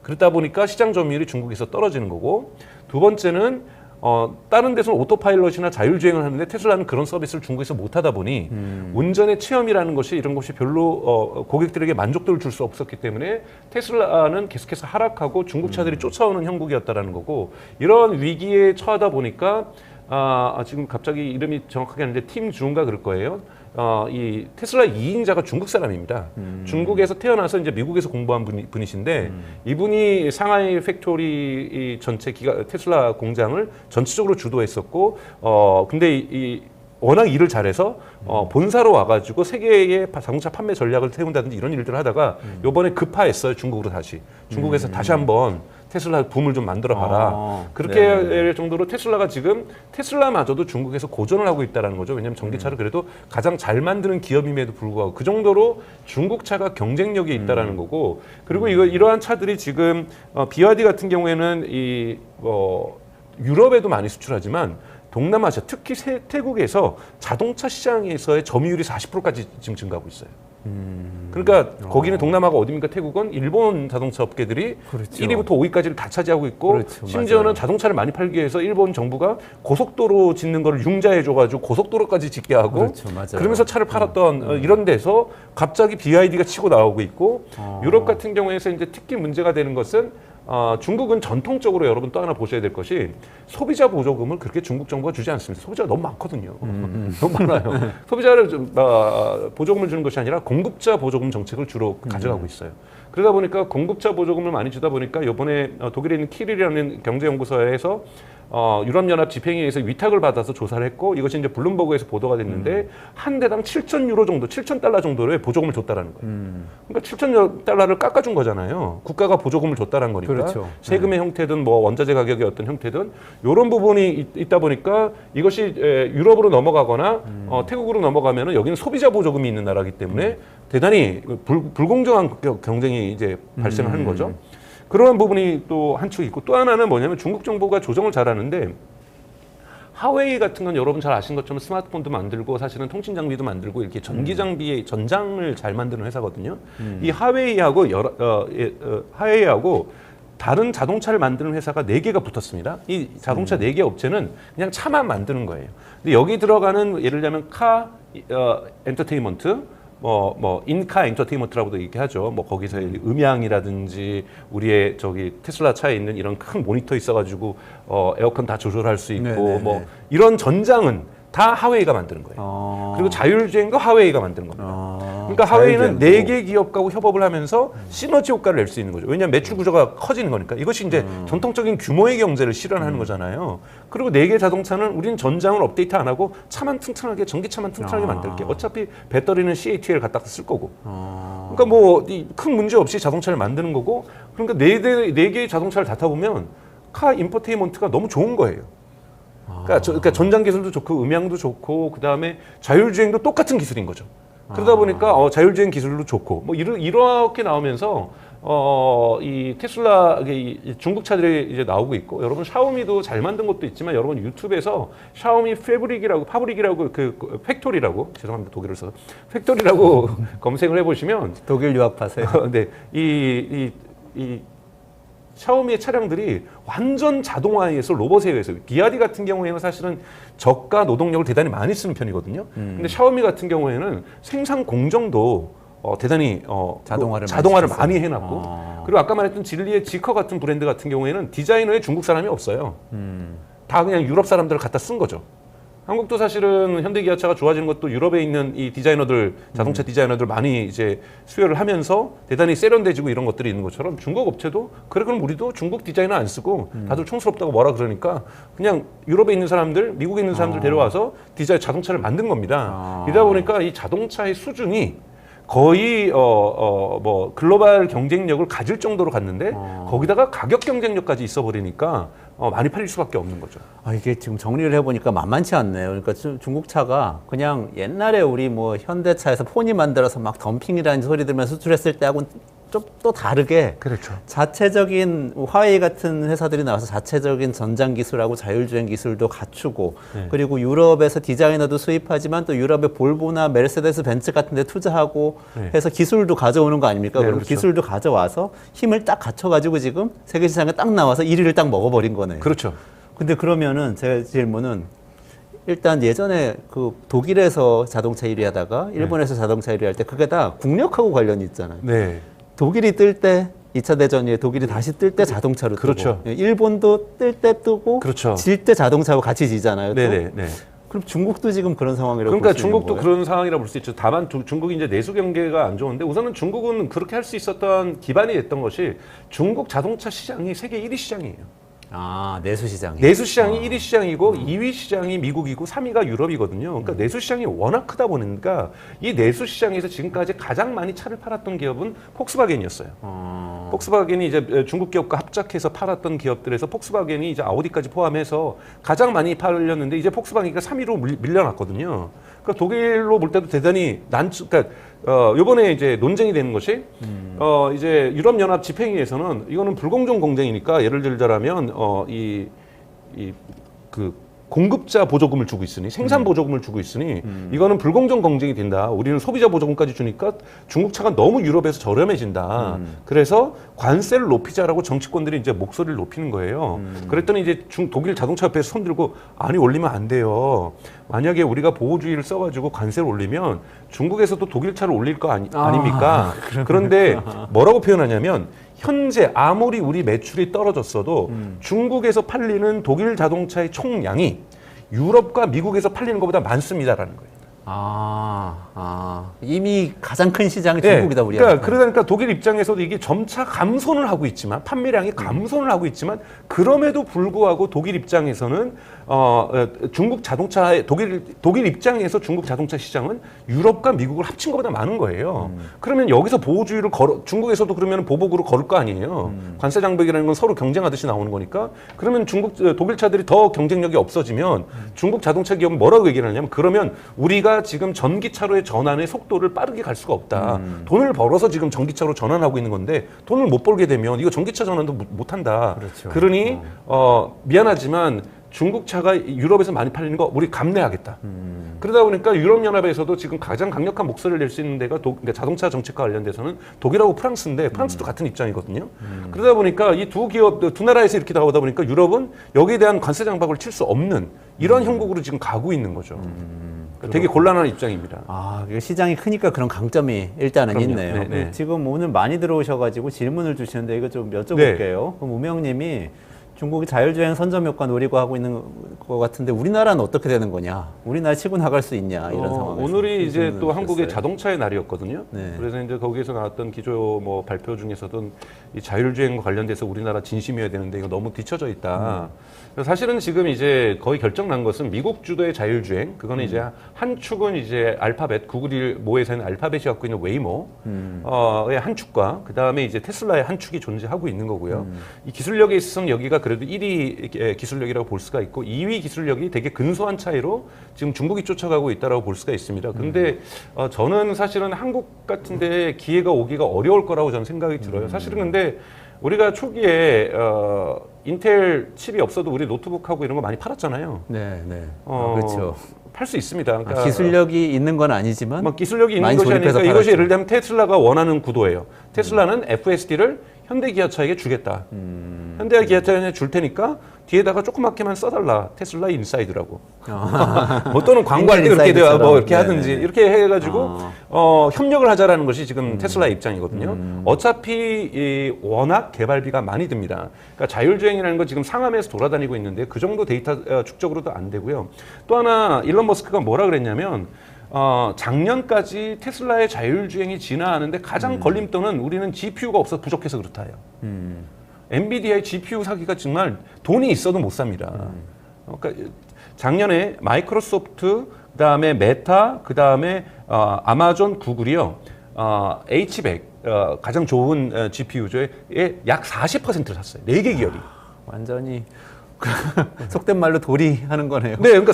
그러다 보니까 시장 점유율이 중국에서 떨어지는 거고 두 번째는 다른 데서는 오토파일럿이나 자율주행을 하는데 테슬라는 그런 서비스를 중국에서 못하다 보니 운전의 체험이라는 것이 이런 것이 별로 고객들에게 만족도를 줄 수 없었기 때문에 테슬라는 계속해서 하락하고 중국 차들이 쫓아오는 형국이었다라는 거고 이런 위기에 처하다 보니까 지금 갑자기 이름이 정확하게 아닌데 팀 준가 그럴 거예요. 이 테슬라 2인자가 중국 사람입니다. 중국에서 태어나서 이제 미국에서 공부한 분이신데 이분이 상하이 팩토리 전체 테슬라 공장을 전체적으로 주도했었고 근데 워낙 일을 잘해서 본사로 와가지고 세계의 자동차 판매 전략을 세운다든지 이런 일들을 하다가 요번에 급파했어요. 중국으로 다시. 중국에서 다시 한번 테슬라 붐을 좀 만들어 봐라. 그렇게 할 정도로 테슬라가 지금 테슬라마저도 중국에서 고전을 하고 있다는 거죠. 왜냐하면 전기차를 그래도 가장 잘 만드는 기업임에도 불구하고 그 정도로 중국차가 경쟁력이 있다는 거고 그리고 이러한 차들이 지금 BYD 같은 경우에는 유럽에도 많이 수출하지만 동남아시아 특히 태국에서 자동차 시장에서의 점유율이 40%까지 지금 증가하고 있어요. 그러니까 거기는 동남아가 어디입니까? 태국은 일본 자동차 업계들이 그렇죠. 1위부터 5위까지를 다 차지하고 있고 그렇죠. 심지어는 맞아요. 자동차를 많이 팔기 위해서 일본 정부가 고속도로 짓는 거를 융자해줘가지고 고속도로까지 짓게 하고 그렇죠. 맞아요. 그러면서 차를 팔았던 이런 데서 갑자기 BYD가 치고 나오고 있고 유럽 같은 경우에서 이제 특히 문제가 되는 것은 중국은 전통적으로 여러분 또 하나 보셔야 될 것이 소비자 보조금을 그렇게 중국 정부가 주지 않습니다. 소비자가 너무 많거든요. 너무 많아요. 소비자를 보조금을 주는 것이 아니라 공급자 보조금 정책을 주로 가져가고 있어요. 그러다 보니까 공급자 보조금을 많이 주다 보니까 이번에 독일에 있는 키릴이라는 경제연구소에서 유럽연합 집행위에서 위탁을 받아서 조사를 했고 이것이 이제 블룸버그에서 보도가 됐는데 한 대당 7천 유로 정도, 7천 달러 정도의 보조금을 줬다라는 거예요. 그러니까 7천 달러를 깎아준 거잖아요. 국가가 보조금을 줬다라는 거니까 그렇죠. 세금의 형태든 뭐 원자재 가격의 어떤 형태든 이런 부분이 있다 보니까 이것이 유럽으로 넘어가거나 태국으로 넘어가면은 여기는 소비자 보조금이 있는 나라이기 때문에 대단히 불공정한 경쟁이 이제 발생하는 거죠. 그런 부분이 또 한 축 있고 또 하나는 뭐냐면 중국 정부가 조정을 잘하는데 하웨이 같은 건 여러분 잘 아신 것처럼 스마트폰도 만들고 사실은 통신 장비도 만들고 이렇게 전기 장비의 전장을 잘 만드는 회사거든요. 이 하웨이하고 하웨이하고 다른 자동차를 만드는 회사가 4개가 붙었습니다. 이 자동차 4개 업체는 그냥 차만 만드는 거예요. 근데 여기 들어가는 예를 들면 엔터테인먼트 인카 엔터테인먼트라고도 얘기하죠. 뭐 거기서 음향이라든지 우리의 저기 테슬라 차에 있는 이런 큰 모니터 있어가지고 에어컨 다 조절할 수 있고 네네네. 이런 전장은 다 하웨이가 만드는 거예요. 그리고 자율주행도 하웨이가 만드는 겁니다. 그러니까 하웨이는 4개 기업하고 협업을 하면서 시너지 효과를 낼 수 있는 거죠. 왜냐하면 매출 구조가 커지는 거니까. 이것이 이제 전통적인 규모의 경제를 실현하는 거잖아요. 그리고 4개 자동차는 우리는 전장을 업데이트 안 하고 차만 튼튼하게, 전기차만 튼튼하게 만들게. 어차피 배터리는 CATL 갖다 쓸 거고. 그러니까 뭐 큰 문제 없이 자동차를 만드는 거고. 그러니까 4개의 자동차를 다 타보면 카 인포테인먼트가 너무 좋은 거예요. 그러니까 전장 기술도 좋고 음향도 좋고 그 다음에 자율주행도 똑같은 기술인 거죠. 그러다 보니까 자율주행 기술도 좋고 뭐 이렇게 나오면서 이 테슬라 이 중국 차들이 이제 나오고 있고 여러분 샤오미도 잘 만든 것도 있지만 여러분 유튜브에서 샤오미 파브릭이라고 그 팩토리라고 죄송합니다 독일을 써서 팩토리라고 검색을 해보시면 독일 유학파세요? 네, 이 샤오미의 차량들이 완전 자동화에서 로봇에 의해서 BYD 같은 경우에는 사실은 저가 노동력을 대단히 많이 쓰는 편이거든요. 근데 샤오미 같은 경우에는 생산 공정도 대단히 자동화를 많이 해놨고 그리고 아까 말했던 진리의 지커 같은 브랜드 같은 경우에는 디자이너에 중국 사람이 없어요. 다 그냥 유럽 사람들을 갖다 쓴 거죠. 한국도 사실은 현대기아차가 좋아지는 것도 유럽에 있는 이 디자이너들, 자동차 디자이너들 많이 이제 수요를 하면서 대단히 세련돼지고 이런 것들이 있는 것처럼 중국 업체도 그래 그럼 우리도 중국 디자이너 안 쓰고 다들 촌스럽다고 뭐라 그러니까 그냥 유럽에 있는 사람들, 미국에 있는 사람들 데려와서 자동차를 만든 겁니다. 이러다 보니까 이 자동차의 수준이 거의 뭐 글로벌 경쟁력을 가질 정도로 갔는데 거기다가 가격 경쟁력까지 있어 버리니까 많이 팔릴 수밖에 없는 거죠. 이게 지금 정리를 해보니까 만만치 않네요. 그러니까 중국 차가 그냥 옛날에 우리 뭐 현대차에서 포니 만들어서 막 덤핑이라는 소리 들으면서 수출했을 때하고는 좀 또 다르게 그렇죠. 자체적인 화웨이 같은 회사들이 나와서 자체적인 전장 기술하고 자율주행 기술도 갖추고 그리고 유럽에서 디자이너도 수입하지만 또 유럽의 볼보나 메르세데스 벤츠 같은 데 투자하고 해서 기술도 가져오는 거 아닙니까? 네, 그럼 그렇죠. 기술도 가져와서 힘을 딱 갖춰가지고 지금 세계 시장에 딱 나와서 1위를 딱 먹어버린 거네요. 그렇죠. 근데 그러면은 제 질문은 일단 예전에 그 독일에서 자동차 1위 하다가 일본에서 자동차 1위 할 때 그게 다 국력하고 관련이 있잖아요. 네. 독일이 뜰 때 2차 대전에 독일이 다시 뜰 때 자동차로 그렇죠. 뜨고 일본도 뜰 때 뜨고 그렇죠. 질 때 자동차하고 같이 지잖아요. 또. 네. 그럼 중국도 지금 그런 상황이라고 그러니까 볼 수 있는 중국도 거예요? 그런 상황이라 볼 수 있죠. 다만 중국이 이제 내수 경계가 안 좋은데 우선은 중국은 그렇게 할 수 있었던 기반이 됐던 것이 중국 자동차 시장이 세계 1위 시장이에요. 내수 시장이. 내수 시장이 1위 시장이고 2위 시장이 미국이고 3위가 유럽이거든요. 그러니까 내수 시장이 워낙 크다 보니까 이 내수 시장에서 지금까지 가장 많이 차를 팔았던 기업은 폭스바겐이었어요. 폭스바겐이 이제 중국 기업과 합작해서 팔았던 기업들에서 폭스바겐이 이제 아우디까지 포함해서 가장 많이 팔렸는데 이제 폭스바겐이 3위로 밀려났거든요. 그러니까 독일로 볼 때도 대단히 그러니까 요번에 이제 논쟁이 되는 것이 이제 유럽연합 집행위에서는 이거는 불공정 공정이니까 예를 들자면 그 공급자 보조금을 주고 있으니 생산 보조금을 주고 있으니 이거는 불공정 경쟁이 된다. 우리는 소비자 보조금까지 주니까 중국 차가 너무 유럽에서 저렴해진다. 그래서 관세를 높이자라고 정치권들이 이제 목소리를 높이는 거예요. 그랬더니 이제 독일 자동차 협회에서 손들고 아니 올리면 안 돼요. 만약에 우리가 보호주의를 써가지고 관세를 올리면 중국에서도 독일 차를 올릴 거 아닙니까? 그런데 뭐라고 표현하냐면 현재 아무리 우리 매출이 떨어졌어도 중국에서 팔리는 독일 자동차의 총량이 유럽과 미국에서 팔리는 것보다 많습니다라는 거예요. 이미 가장 큰 시장이 예, 중국이다 우리가. 그러니까 그러니까 독일 입장에서도 이게 점차 감소는 하고 있지만 판매량이 감소는 하고 있지만 그럼에도 불구하고 독일 입장에서는 중국 자동차 독일 입장에서 중국 자동차 시장은 유럽과 미국을 합친 것보다 많은 거예요. 그러면 여기서 보호주의를 중국에서도 그러면 보복으로 걸을 거 아니에요. 관세 장벽이라는 건 서로 경쟁하듯이 나오는 거니까. 그러면 독일 차들이 더 경쟁력이 없어지면 중국 자동차 기업은 뭐라고 얘기를 하냐면 그러면 우리가 지금 전기차로의 전환의 속도를 빠르게 갈 수가 없다. 돈을 벌어서 지금 전기차로 전환하고 있는 건데 돈을 못 벌게 되면 이거 전기차 전환도 못 한다. 그렇죠. 그러니 미안하지만 중국 차가 유럽에서 많이 팔리는 거 우리 감내하겠다. 그러다 보니까 유럽연합에서도 지금 가장 강력한 목소리를 낼 수 있는 데가 그러니까 자동차 정책과 관련돼서는 독일하고 프랑스인데 프랑스도 같은 입장이거든요. 그러다 보니까 이 두 나라에서 이렇게 나오다 보니까 유럽은 여기에 대한 관세 장벽을 칠 수 없는 이런 형국으로 지금 가고 있는 거죠. 되게 곤란한 입장입니다. 시장이 크니까 그런 강점이 일단은 그럼요. 있네요. 네. 지금 오늘 많이 들어오셔가지고 질문을 주시는데 이거 좀 여쭤볼게요. 그럼 우명님이 중국이 자율주행 선점 효과 노리고 하고 있는 것 같은데 우리나라는 어떻게 되는 거냐? 우리나라 치고 나갈 수 있냐? 이런 상황에서. 오늘이 이제 또 주셨어요. 한국의 자동차의 날이었거든요. 네. 그래서 이제 거기에서 나왔던 기조 발표 중에서도 이 자율주행과 관련돼서 우리나라 진심이어야 되는데 이거 너무 뒤쳐져 있다. 그래서 사실은 지금 이제 거의 결정난 것은 미국 주도의 자율주행, 그거는 이제 한 축은 이제 알파벳, 구글이 모에서는 알파벳이 갖고 있는 웨이모의 한 축과 그 다음에 이제 테슬라의 한 축이 존재하고 있는 거고요. 이 기술력에 있어서는 여기가 그래도 1위 기술력이라고 볼 수가 있고 2위 기술력이 되게 근소한 차이로 지금 중국이 쫓아가고 있다라고 볼 수가 있습니다. 그런데 저는 사실은 한국 같은데 기회가 오기가 어려울 거라고 저는 생각이 들어요. 사실은 근데 우리가 초기에 인텔 칩이 없어도 우리 노트북하고 이런 거 많이 팔았잖아요. 네. 그렇죠. 팔 수 있습니다. 그러니까 기술력이 있는 건 아니지만 막 기술력이 있는 많이 것이 아니니까 조립해서 이것이 팔았죠. 예를 들면 테슬라가 원하는 구도예요. 테슬라는 FSD를 현대기아차에게 주겠다. 현대기아차에 줄 테니까 뒤에다가 조그맣게만 써달라. 테슬라 인사이드라고. 뭐 또는 광고할 때 그렇게 돼요. 뭐 이렇게 하든지 이렇게 해가지고 협력을 하자라는 것이 지금 테슬라의 입장이거든요. 어차피 워낙 개발비가 많이 듭니다. 그러니까 자율주행이라는 건 지금 상암에서 돌아다니고 있는데 그 정도 데이터 축적으로도 안 되고요. 또 하나 일론 머스크가 뭐라 그랬냐면 작년까지 테슬라의 자율주행이 진화하는데 가장 걸림돌은 우리는 GPU가 없어서 부족해서 그렇다 해요. 엔비디아의 GPU 사기가 정말 돈이 있어도 못 삽니다. 그러니까 작년에 마이크로소프트, 그다음에 메타, 그다음에 아마존, 구글이요. H100 가장 좋은 GPU조에 약 40%를 샀어요. 4개 기업이. 완전히 속된 말로 도리하는 거네요. 네, 그러니까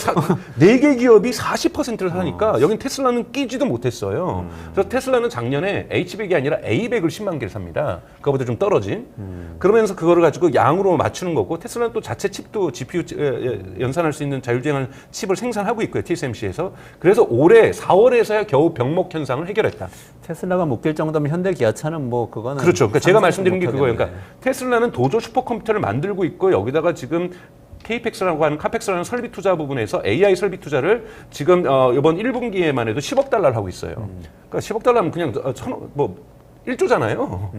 4개 기업이 40%를 사니까 여긴 테슬라는 끼지도 못했어요. 그래서 테슬라는 작년에 H100이 아니라 A100을 10만 개를 삽니다. 그거보다 좀 떨어진. 그러면서 그거를 가지고 양으로 맞추는 거고 테슬라는 또 자체 칩도 GPU 연산할 수 있는 자율주행하는 칩을 생산하고 있고요. TSMC에서. 그래서 올해 4월에서야 겨우 병목 현상을 해결했다. 테슬라가 묶일 정도면 현대 기아차는 뭐 그거는 그렇죠. 그러니까 제가 말씀드린 게 그거예요. 못하겠네. 그러니까 테슬라는 도조 슈퍼컴퓨터를 만들고 있고 여기다가 지금 케이펙스라고 하는 카펙스라는 설비 투자 부분에서 AI 설비 투자를 지금 이번 1분기에만 해도 10억 달러를 하고 있어요. 그러니까 10억 달러면 그냥 1조잖아요.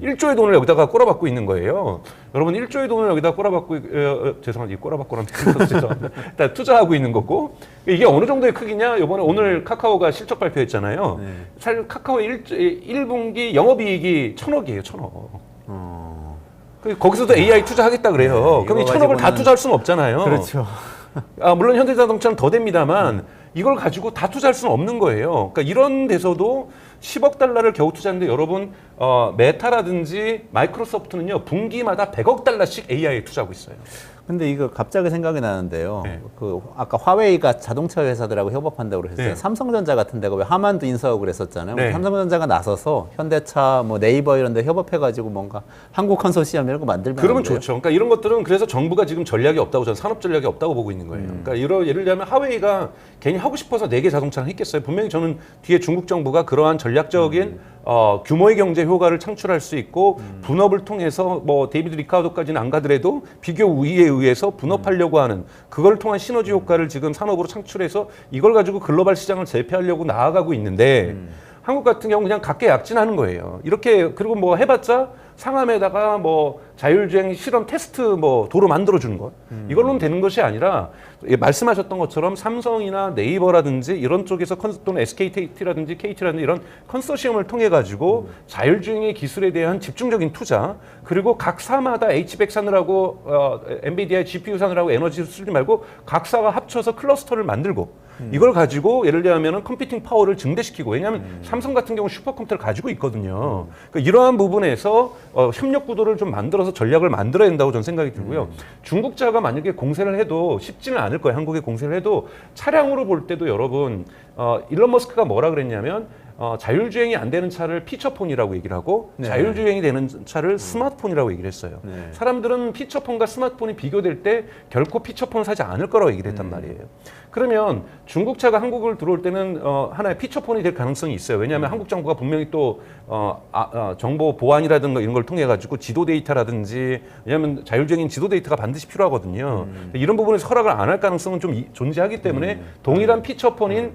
1조의 돈을 여기다가 꼬라박고 있는 거예요. 여러분 1조의 돈을 여기다 꼬라박고 죄송합니다. 꼬라박고라는 죄송합니다. 일단 투자하고 있는 거고 이게 어느 정도의 크기냐? 이번에 오늘 카카오가 실적 발표했잖아요. 사실 카카오의 1분기 영업이익이 1,000억이에요. 1,000억. 거기서도 AI 투자하겠다 그래요. 그럼 이 1,000억을 다 투자할 수는 없잖아요. 그렇죠. 물론 현대자동차는 더 됩니다만 이걸 가지고 다 투자할 수는 없는 거예요. 그러니까 이런 데서도 10억 달러를 겨우 투자하는데 여러분 메타라든지 마이크로소프트는요 분기마다 100억 달러씩 AI에 투자하고 있어요. 근데 이거 갑자기 생각이 나는데요. 네. 그 아까 화웨이가 자동차 회사들하고 협업한다고 그랬어요. 네. 삼성전자 같은 데가 왜 하만도 인수하고 그랬었잖아요. 네. 삼성전자가 나서서 현대차, 뭐 네이버 이런 데 협업해가지고 뭔가 한국 컨소시엄 이런 거 만들면 그러면 안 돼요? 좋죠. 그러니까 이런 것들은 그래서 정부가 지금 전략이 없다고 저는 산업 전략이 없다고 보고 있는 거예요. 그러니까 예를 들면 하웨이가 괜히 하고 싶어서 4개 자동차를 했겠어요. 분명히 저는 뒤에 중국 정부가 그러한 전략적인 규모의 경제 효과를 창출할 수 있고 분업을 통해서 뭐 데이비드 리카르도까지는 안 가더라도 비교 우위에 의해서 분업하려고 하는 그걸 통한 시너지 효과를 지금 산업으로 창출해서 이걸 가지고 글로벌 시장을 제패하려고 나아가고 있는데 한국 같은 경우는 그냥 각계약진하는 거예요. 이렇게 그리고 뭐 해봤자 상암에다가 뭐 자율주행 실험 테스트 뭐 도로 만들어주는 것 이걸로는 되는 것이 아니라 말씀하셨던 것처럼 삼성이나 네이버라든지 이런 쪽에서 또는 SKT라든지 KT라든지 이런 컨소시엄을 통해 가지고 자율주행의 기술에 대한 집중적인 투자 그리고 각사마다 H100 사느라고 엔비디아의 GPU 사느라고 에너지를 쓰지 말고 각사가 합쳐서 클러스터를 만들고 이걸 가지고 예를 들면 컴퓨팅 파워를 증대시키고 왜냐하면 삼성 같은 경우 슈퍼컴퓨터를 가지고 있거든요. 그러니까 이러한 부분에서 협력 구도를 좀 만들어서 전략을 만들어야 된다고 저는 생각이 들고요. 중국자가 만약에 공세를 해도 쉽지는 않을 거예요. 한국에 공세를 해도 차량으로 볼 때도 여러분 일론 머스크가 뭐라 그랬냐면 자율주행이 안 되는 차를 피처폰이라고 얘기를 하고 네. 자율주행이 되는 차를 스마트폰이라고 얘기를 했어요. 네. 사람들은 피처폰과 스마트폰이 비교될 때 결코 피처폰을 사지 않을 거라고 얘기를 했단 말이에요. 그러면 중국차가 한국을 들어올 때는 하나의 피처폰이 될 가능성이 있어요. 왜냐하면 한국 정부가 분명히 또 정보 보안이라든가 이런 걸 통해 가지고 지도 데이터라든지 왜냐하면 자율주행인 지도 데이터가 반드시 필요하거든요. 이런 부분에서 허락을 안 할 가능성은 좀 존재하기 때문에 동일한 피처폰인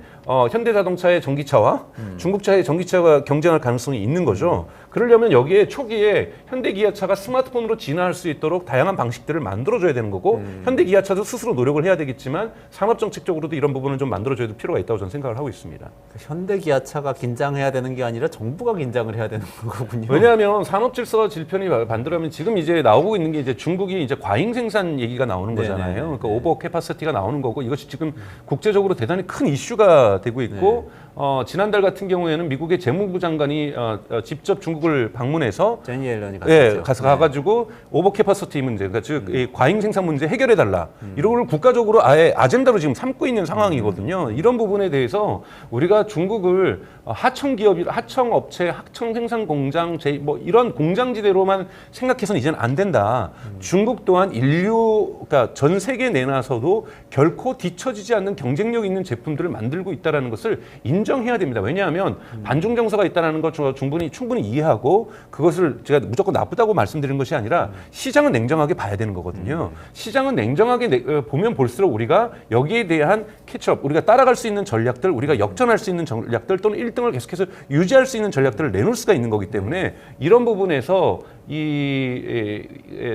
현대자동차의 전기차와 중국차의 전기차가 경쟁할 가능성이 있는 거죠. 그러려면 여기에 초기에 현대기아차가 스마트폰으로 진화할 수 있도록 다양한 방식들을 만들어줘야 되는 거고 현대기아차도 스스로 노력을 해야 되겠지만 산업정책적으로도 이런 부분을 좀 만들어줘야 될 필요가 있다고 저는 생각을 하고 있습니다. 현대기아차가 긴장해야 되는 게 아니라 정부가 긴장을 해야 되는 거군요. 왜냐하면 산업질서 질편이 만들어면 지금 이제 나오고 있는 게 이제 중국이 이제 과잉 생산 얘기가 나오는 거잖아요. 네네. 그러니까 오버 캐파시티가 나오는 거고 이것이 지금 국제적으로 대단히 큰 이슈가 되고 있고 지난달 같은 경우에는 미국의 재무부 장관이 직접 중국을 방문해서 제니 옐런이 갔죠. 가가지고 오버 캐파시티 문제, 그러니까 즉 이 과잉 생산 문제 해결해 달라. 이런 걸 국가적으로 아예 아젠다로 지금 삼고 있는 상황이거든요. 이런 부분에 대해서 우리가 중국을 하청 기업이, 하청 업체, 하청 생산 공장, 뭐 이런 공장지대로만 생각해서는 이제는 안 된다. 중국 또한 그러니까 전 세계 내놔서도 결코 뒤처지지 않는 경쟁력 있는 제품들을 만들고 있다는 것을 인정해야 됩니다. 왜냐하면 반중 정서가 있다는 것 충분히 이해하고 그것을 제가 무조건 나쁘다고 말씀드리는 것이 아니라 시장은 냉정하게 봐야 되는 거거든요. 시장은 냉정하게 보면 볼수록 우리가 여기에 대한 캐치업, 우리가 따라갈 수 있는 전략들, 우리가 역전할 수 있는 전략들 또는 1등을 계속해서 유지할 수 있는 전략들을 내놓을 수가 있는 거기 때문에 이런 부분에서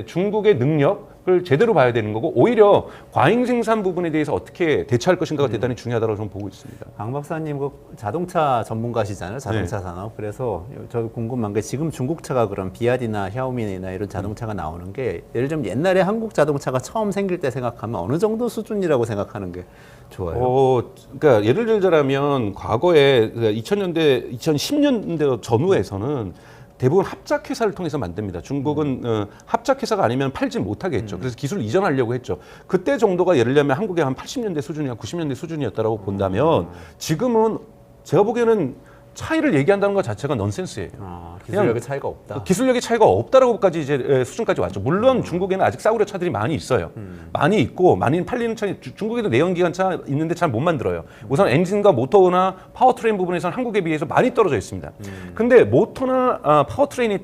중국의 능력을 제대로 봐야 되는 거고 오히려 과잉 생산 부분에 대해서 어떻게 대처할 것인가가 대단히 중요하다고 저는 보고 있습니다. 강 박사님 그 자동차 전문가시잖아요. 자동차 네. 산업. 그래서 저 궁금한 게 지금 중국차가 그런 비아디나 샤오미나 이런 자동차가 나오는 게 예를 들면 옛날에 한국 자동차가 처음 생길 때 생각하면 어느 정도 수준이라고 생각하는 게 좋아요? 그러니까 예를 들자면 과거에 2000년대, 2010년대 전후에서는 대부분 합작회사를 통해서 만듭니다. 중국은 합작회사가 아니면 팔지 못하겠죠. 그래서 기술 이전하려고 했죠. 그때 정도가 예를 들면 한국의 한 80년대 수준이나 90년대 수준이었다고 본다면 지금은 제가 보기에는 차이를 얘기한다는 것 자체가 넌센스예요. 기술력의 차이가 없다. 기술력의 차이가 없다라고까지 이제 수준까지 왔죠. 물론 중국에는 아직 싸구려 차들이 많이 있어요. 많이 있고 많이 팔리는 차. 중국에도 내연기관차 있는데 잘 못 만들어요. 우선 엔진과 모터나 파워트레인 부분에서는 한국에 비해서 많이 떨어져 있습니다. 근데 모터나 파워트레인이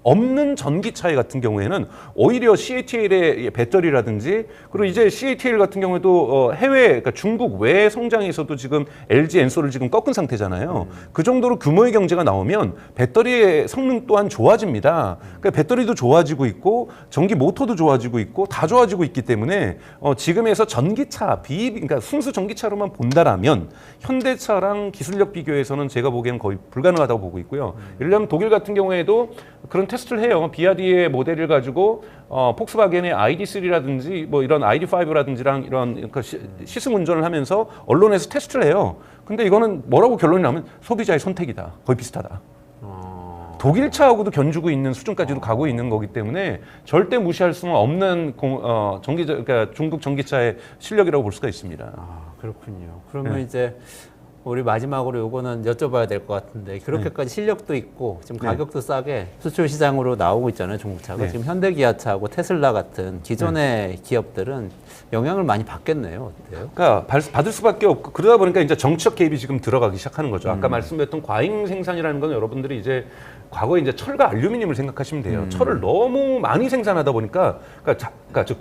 없는 전기차 같은 경우에는 오히려 CATL의 배터리라든지 그리고 이제 CATL 같은 경우에도 해외, 그러니까 중국 외 성장에서도 지금 LG 엔솔을 지금 꺾은 상태잖아요. 그 정도로 규모의 경제가 나오면 배터리의 성능 또한 좋아집니다. 그러니까 배터리도 좋아지고 있고 전기 모터도 좋아지고 있고 다 좋아지고 있기 때문에 지금에서 전기차, 그러니까 순수 전기차로만 본다라면 현대차랑 기술력 비교에서는 제가 보기에는 거의 불가능하다고 보고 있고요. 예를 들면 독일 같은 경우에도 그런 테스트를 해요. 비아디의 모델을 가지고 폭스바겐의 ID3라든지 뭐 이런 ID5라든지랑 이런 시승 운전을 하면서 언론에서 테스트를 해요. 근데 이거는 뭐라고 결론이 나오면 소비자의 선택이다. 거의 비슷하다. 독일차하고도 견주고 있는 수준까지도 가고 있는 거기 때문에 절대 무시할 수는 없는 그러니까 중국 전기차의 실력이라고 볼 수가 있습니다. 그렇군요. 그러면 이제 우리 마지막으로 요거는 여쭤봐야 될 것 같은데 그렇게까지 실력도 있고 지금 가격도 싸게 수출 시장으로 나오고 있잖아요. 중국차가. 지금 현대기아차하고 테슬라 같은 기존의 기업들은 영향을 많이 받겠네요. 어때요? 그러니까 받을 수밖에 없고 그러다 보니까 이제 정치적 개입이 지금 들어가기 시작하는 거죠. 아까 말씀드렸던 과잉 생산이라는 건 여러분들이 이제 과거에 이제 철과 알루미늄을 생각하시면 돼요. 철을 너무 많이 생산하다 보니까 즉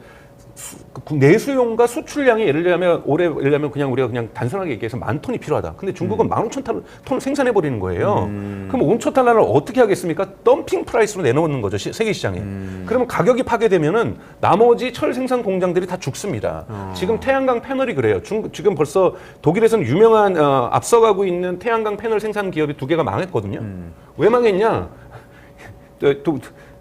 내수용과 수출량이 예를 들면 올해 예를 들면 그냥 우리가 그냥 단순하게 얘기해서 10,000톤이 필요하다. 근데 중국은 15,000톤 생산해 버리는 거예요. 그럼 5,000톤을 어떻게 하겠습니까? 덤핑 프라이스로 내놓는 거죠. 세계 시장에. 그러면 가격이 파괴되면은 나머지 철 생산 공장들이 다 죽습니다. 지금 태양광 패널이 그래요. 지금 벌써 독일에서는 유명한 앞서가고 있는 태양광 패널 생산 기업이 2개가 망했거든요. 왜 망했냐?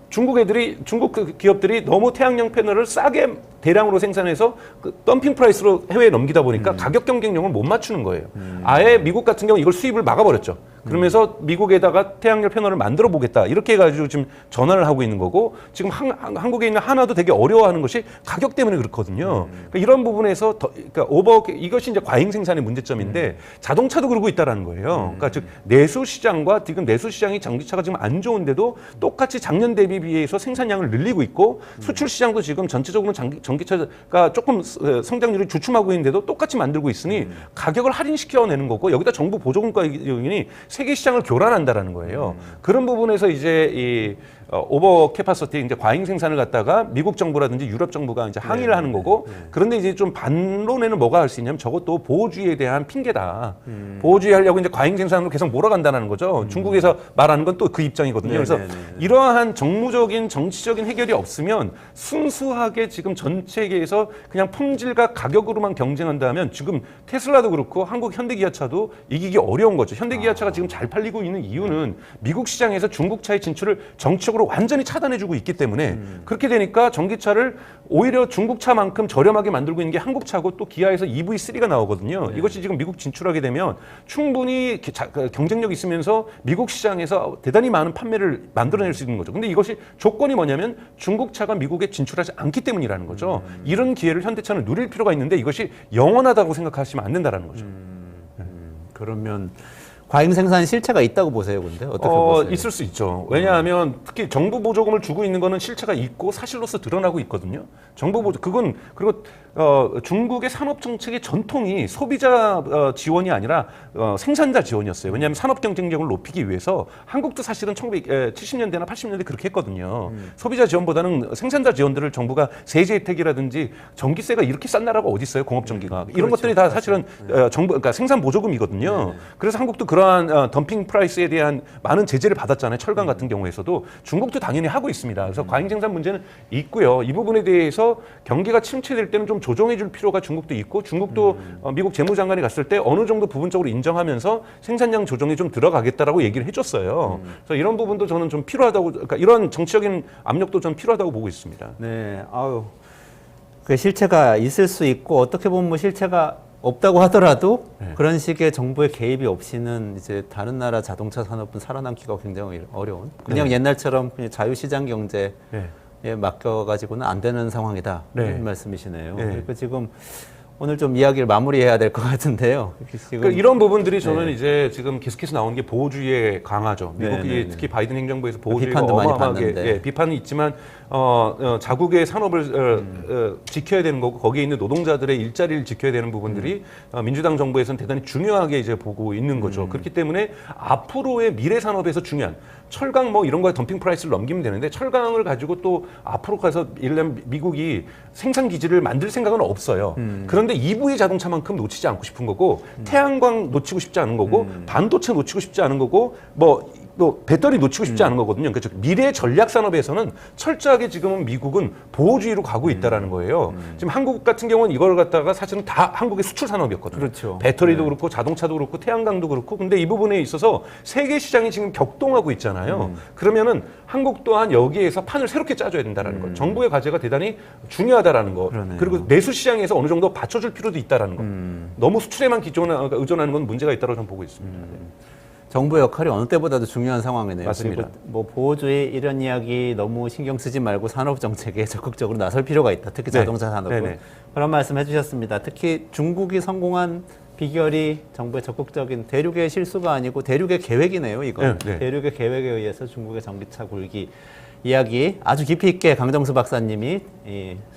중국 그 기업들이 너무 태양광 패널을 싸게 대량으로 생산해서 그 덤핑 프라이스로 해외에 넘기다 보니까 가격 경쟁력을 못 맞추는 거예요. 아예 미국 같은 경우 이걸 수입을 막아버렸죠. 그러면서 미국에다가 태양열 패널을 만들어 보겠다 이렇게 해가지고 지금 전환을 하고 있는 거고 지금 한국에 있는 하나도 되게 어려워하는 것이 가격 때문에 그렇거든요. 그러니까 이런 부분에서 그러니까 이것이 이제 과잉 생산의 문제점인데 자동차도 그러고 있다라는 거예요. 그러니까 즉 내수 시장과 지금 내수 시장이 전기차가 지금 안 좋은데도 똑같이 작년 대비 비해서 생산량을 늘리고 있고 수출 시장도 지금 전체적으로 전기차가 조금 성장률이 주춤하고 있는데도 똑같이 만들고 있으니 가격을 할인시켜내는 거고 여기다 정부 보조금과 요인이 세계 시장을 교란한다라는 거예요. 그런 부분에서 이제 이 오버 캐파시티 이제 과잉 생산을 갖다가 미국 정부라든지 유럽 정부가 이제 항의를 하는 거고 그런데 이제 좀 반론에는 뭐가 할 수 있냐면 저것도 보호주의에 대한 핑계다. 보호주의 하려고 이제 과잉 생산으로 계속 몰아간다는 거죠. 중국에서 말하는 건 또 그 입장이거든요. 그래서 이러한 정무적인 정치적인 해결이 없으면 순수하게 지금 전 세계에서 그냥 품질과 가격으로만 경쟁한다면 지금 테슬라도 그렇고 한국 현대기아차도 이기기 어려운 거죠. 현대기아차가 지금 잘 팔리고 있는 이유는 미국 시장에서 중국 차의 진출을 정치적으로 완전히 차단해주고 있기 때문에 그렇게 되니까 전기차를 오히려 중국 차만큼 저렴하게 만들고 있는 게 한국 차고 또 기아에서 EV3가 나오거든요. 이것이 지금 미국 진출하게 되면 충분히 경쟁력 있으면서 미국 시장에서 대단히 많은 판매를 만들어낼 수 있는 거죠. 근데 이것이 조건이 뭐냐면 중국 차가 미국에 진출하지 않기 때문이라는 거죠. 이런 기회를 현대차는 누릴 필요가 있는데 이것이 영원하다고 생각하시면 안 된다는 거죠. 그러면 과잉 생산 실체가 있다고 보세요, 근데 어떻게 보세요? 있을 수 있죠. 왜냐하면 특히 정부 보조금을 주고 있는 거는 실체가 있고 사실로서 드러나고 있거든요. 정부 보조 그건 그리고 중국의 산업 정책의 전통이 소비자 지원이 아니라 생산자 지원이었어요. 왜냐하면 산업 경쟁력을 높이기 위해서 한국도 사실은 1970년대나 80년대 그렇게 했거든요. 소비자 지원보다는 생산자 지원들을 정부가 세제 혜택이라든지 전기세가 이렇게 싼 나라가 어디 있어요? 공업 전기가 이런 것들이 다 사실은 정부 그러니까 생산 보조금이거든요. 그래서 한국도 그러한 덤핑 프라이스에 대한 많은 제재를 받았잖아요. 철강 같은 경우에서도 중국도 당연히 하고 있습니다. 그래서 과잉 생산 문제는 있고요. 이 부분에 대해서 경기가 침체될 때는 좀 조정해 줄 필요가 중국도 있고 중국도 미국 재무장관이 갔을 때 어느 정도 부분적으로 인정하면서 생산량 조정에 좀 들어가겠다라고 얘기를 해줬어요. 그래서 이런 부분도 저는 좀 필요하다고 그러니까 이런 정치적인 압력도 좀 필요하다고 보고 있습니다. 네, 아유, 그 실체가 있을 수 있고 어떻게 보면 뭐 실체가 없다고 하더라도 그런 식의 정부의 개입이 없이는 이제 다른 나라 자동차 산업은 살아남기가 굉장히 어려운 그냥 옛날처럼 그냥 자유시장 경제에 맡겨가지고는 안 되는 상황이다 이런 말씀이시네요. 그러니까 지금 오늘 좀 이야기를 마무리해야 될 것 같은데요. 지금 그러니까 이런 부분들이 저는 이제 지금 계속해서 나오는 게 보호주의의 강화죠. 미국이 특히 바이든 행정부에서 보호주의가 비판도 많이 어마어마하게 받는데. 비판은 있지만 자국의 산업을 지켜야 되는 거고 거기에 있는 노동자들의 일자리를 지켜야 되는 부분들이 민주당 정부에서는 대단히 중요하게 이제 보고 있는 거죠. 그렇기 때문에 앞으로의 미래 산업에서 중요한 철강 뭐 이런 거에 덤핑 프라이스를 넘기면 되는데 철강을 가지고 또 앞으로 가서 예를 들면 미국이 생산 기지를 만들 생각은 없어요. 그런데 EV 자동차만큼 놓치지 않고 싶은 거고 태양광 놓치고 싶지 않은 거고 반도체 놓치고 싶지 않은 거고 또 배터리 놓치고 싶지 않은 거거든요. 그러니까 미래 전략 산업에서는 철저하게 지금은 미국은 보호주의로 가고 있다라는 거예요. 지금 한국 같은 경우는 이걸 갖다가 사실은 다 한국의 수출 산업이었거든요. 그렇죠. 배터리도 그렇고 자동차도 그렇고 태양광도 그렇고 근데 이 부분에 있어서 세계 시장이 지금 격동하고 있잖아요. 그러면은 한국 또한 여기에서 판을 새롭게 짜줘야 된다라는 거. 정부의 과제가 대단히 중요하다라는 거. 그러네요. 그리고 내수 시장에서 어느 정도 받쳐줄 필요도 있다라는 거. 너무 수출에만 의존하는 건 문제가 있다고 저는 보고 있습니다. 정부의 역할이 어느 때보다도 중요한 상황이네요. 맞습니다. 그리고 뭐 보호주의 이런 이야기 너무 신경 쓰지 말고 산업 정책에 적극적으로 나설 필요가 있다. 특히 자동차 산업은. 네네. 그런 말씀 해주셨습니다. 특히 중국이 성공한 비결이 정부의 적극적인 대륙의 실수가 아니고 대륙의 계획이네요. 이건 대륙의 계획에 의해서 중국의 전기차 굴기 이야기 아주 깊이 있게 강정수 박사님이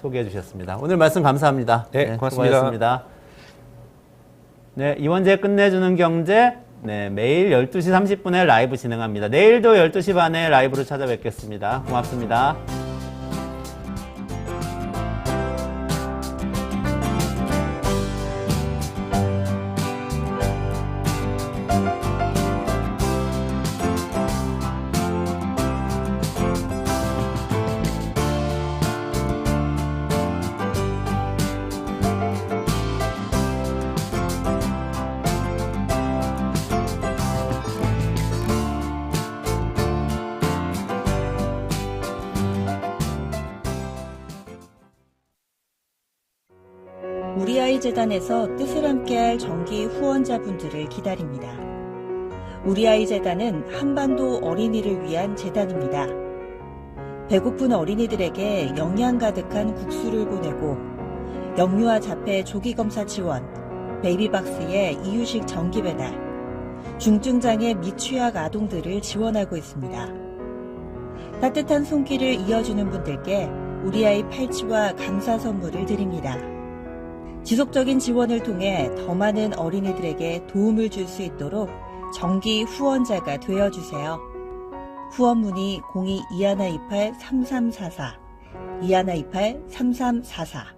소개해 주셨습니다. 오늘 말씀 감사합니다. 네, 고맙습니다. 수고하셨습니다. 네, 이원재 끝내주는 경제. 네, 매일 12시 30분에 라이브 진행합니다. 내일도 12시 반에 라이브로 찾아뵙겠습니다. 고맙습니다. 재단에서 뜻을 함께할 정기 후원자분들을 기다립니다. 우리 아이 재단은 한반도 어린이를 위한 재단입니다. 배고픈 어린이들에게 영양 가득한 국수를 보내고 영유아 자폐 조기검사 지원, 베이비박스의 이유식 정기 배달, 중증장애 미취학 아동들을 지원하고 있습니다. 따뜻한 손길을 이어주는 분들께 우리 아이 팔찌와 감사 선물을 드립니다. 지속적인 지원을 통해 더 많은 어린이들에게 도움을 줄 수 있도록 정기 후원자가 되어주세요. 후원 문의 02-2128-3344, 2128-3344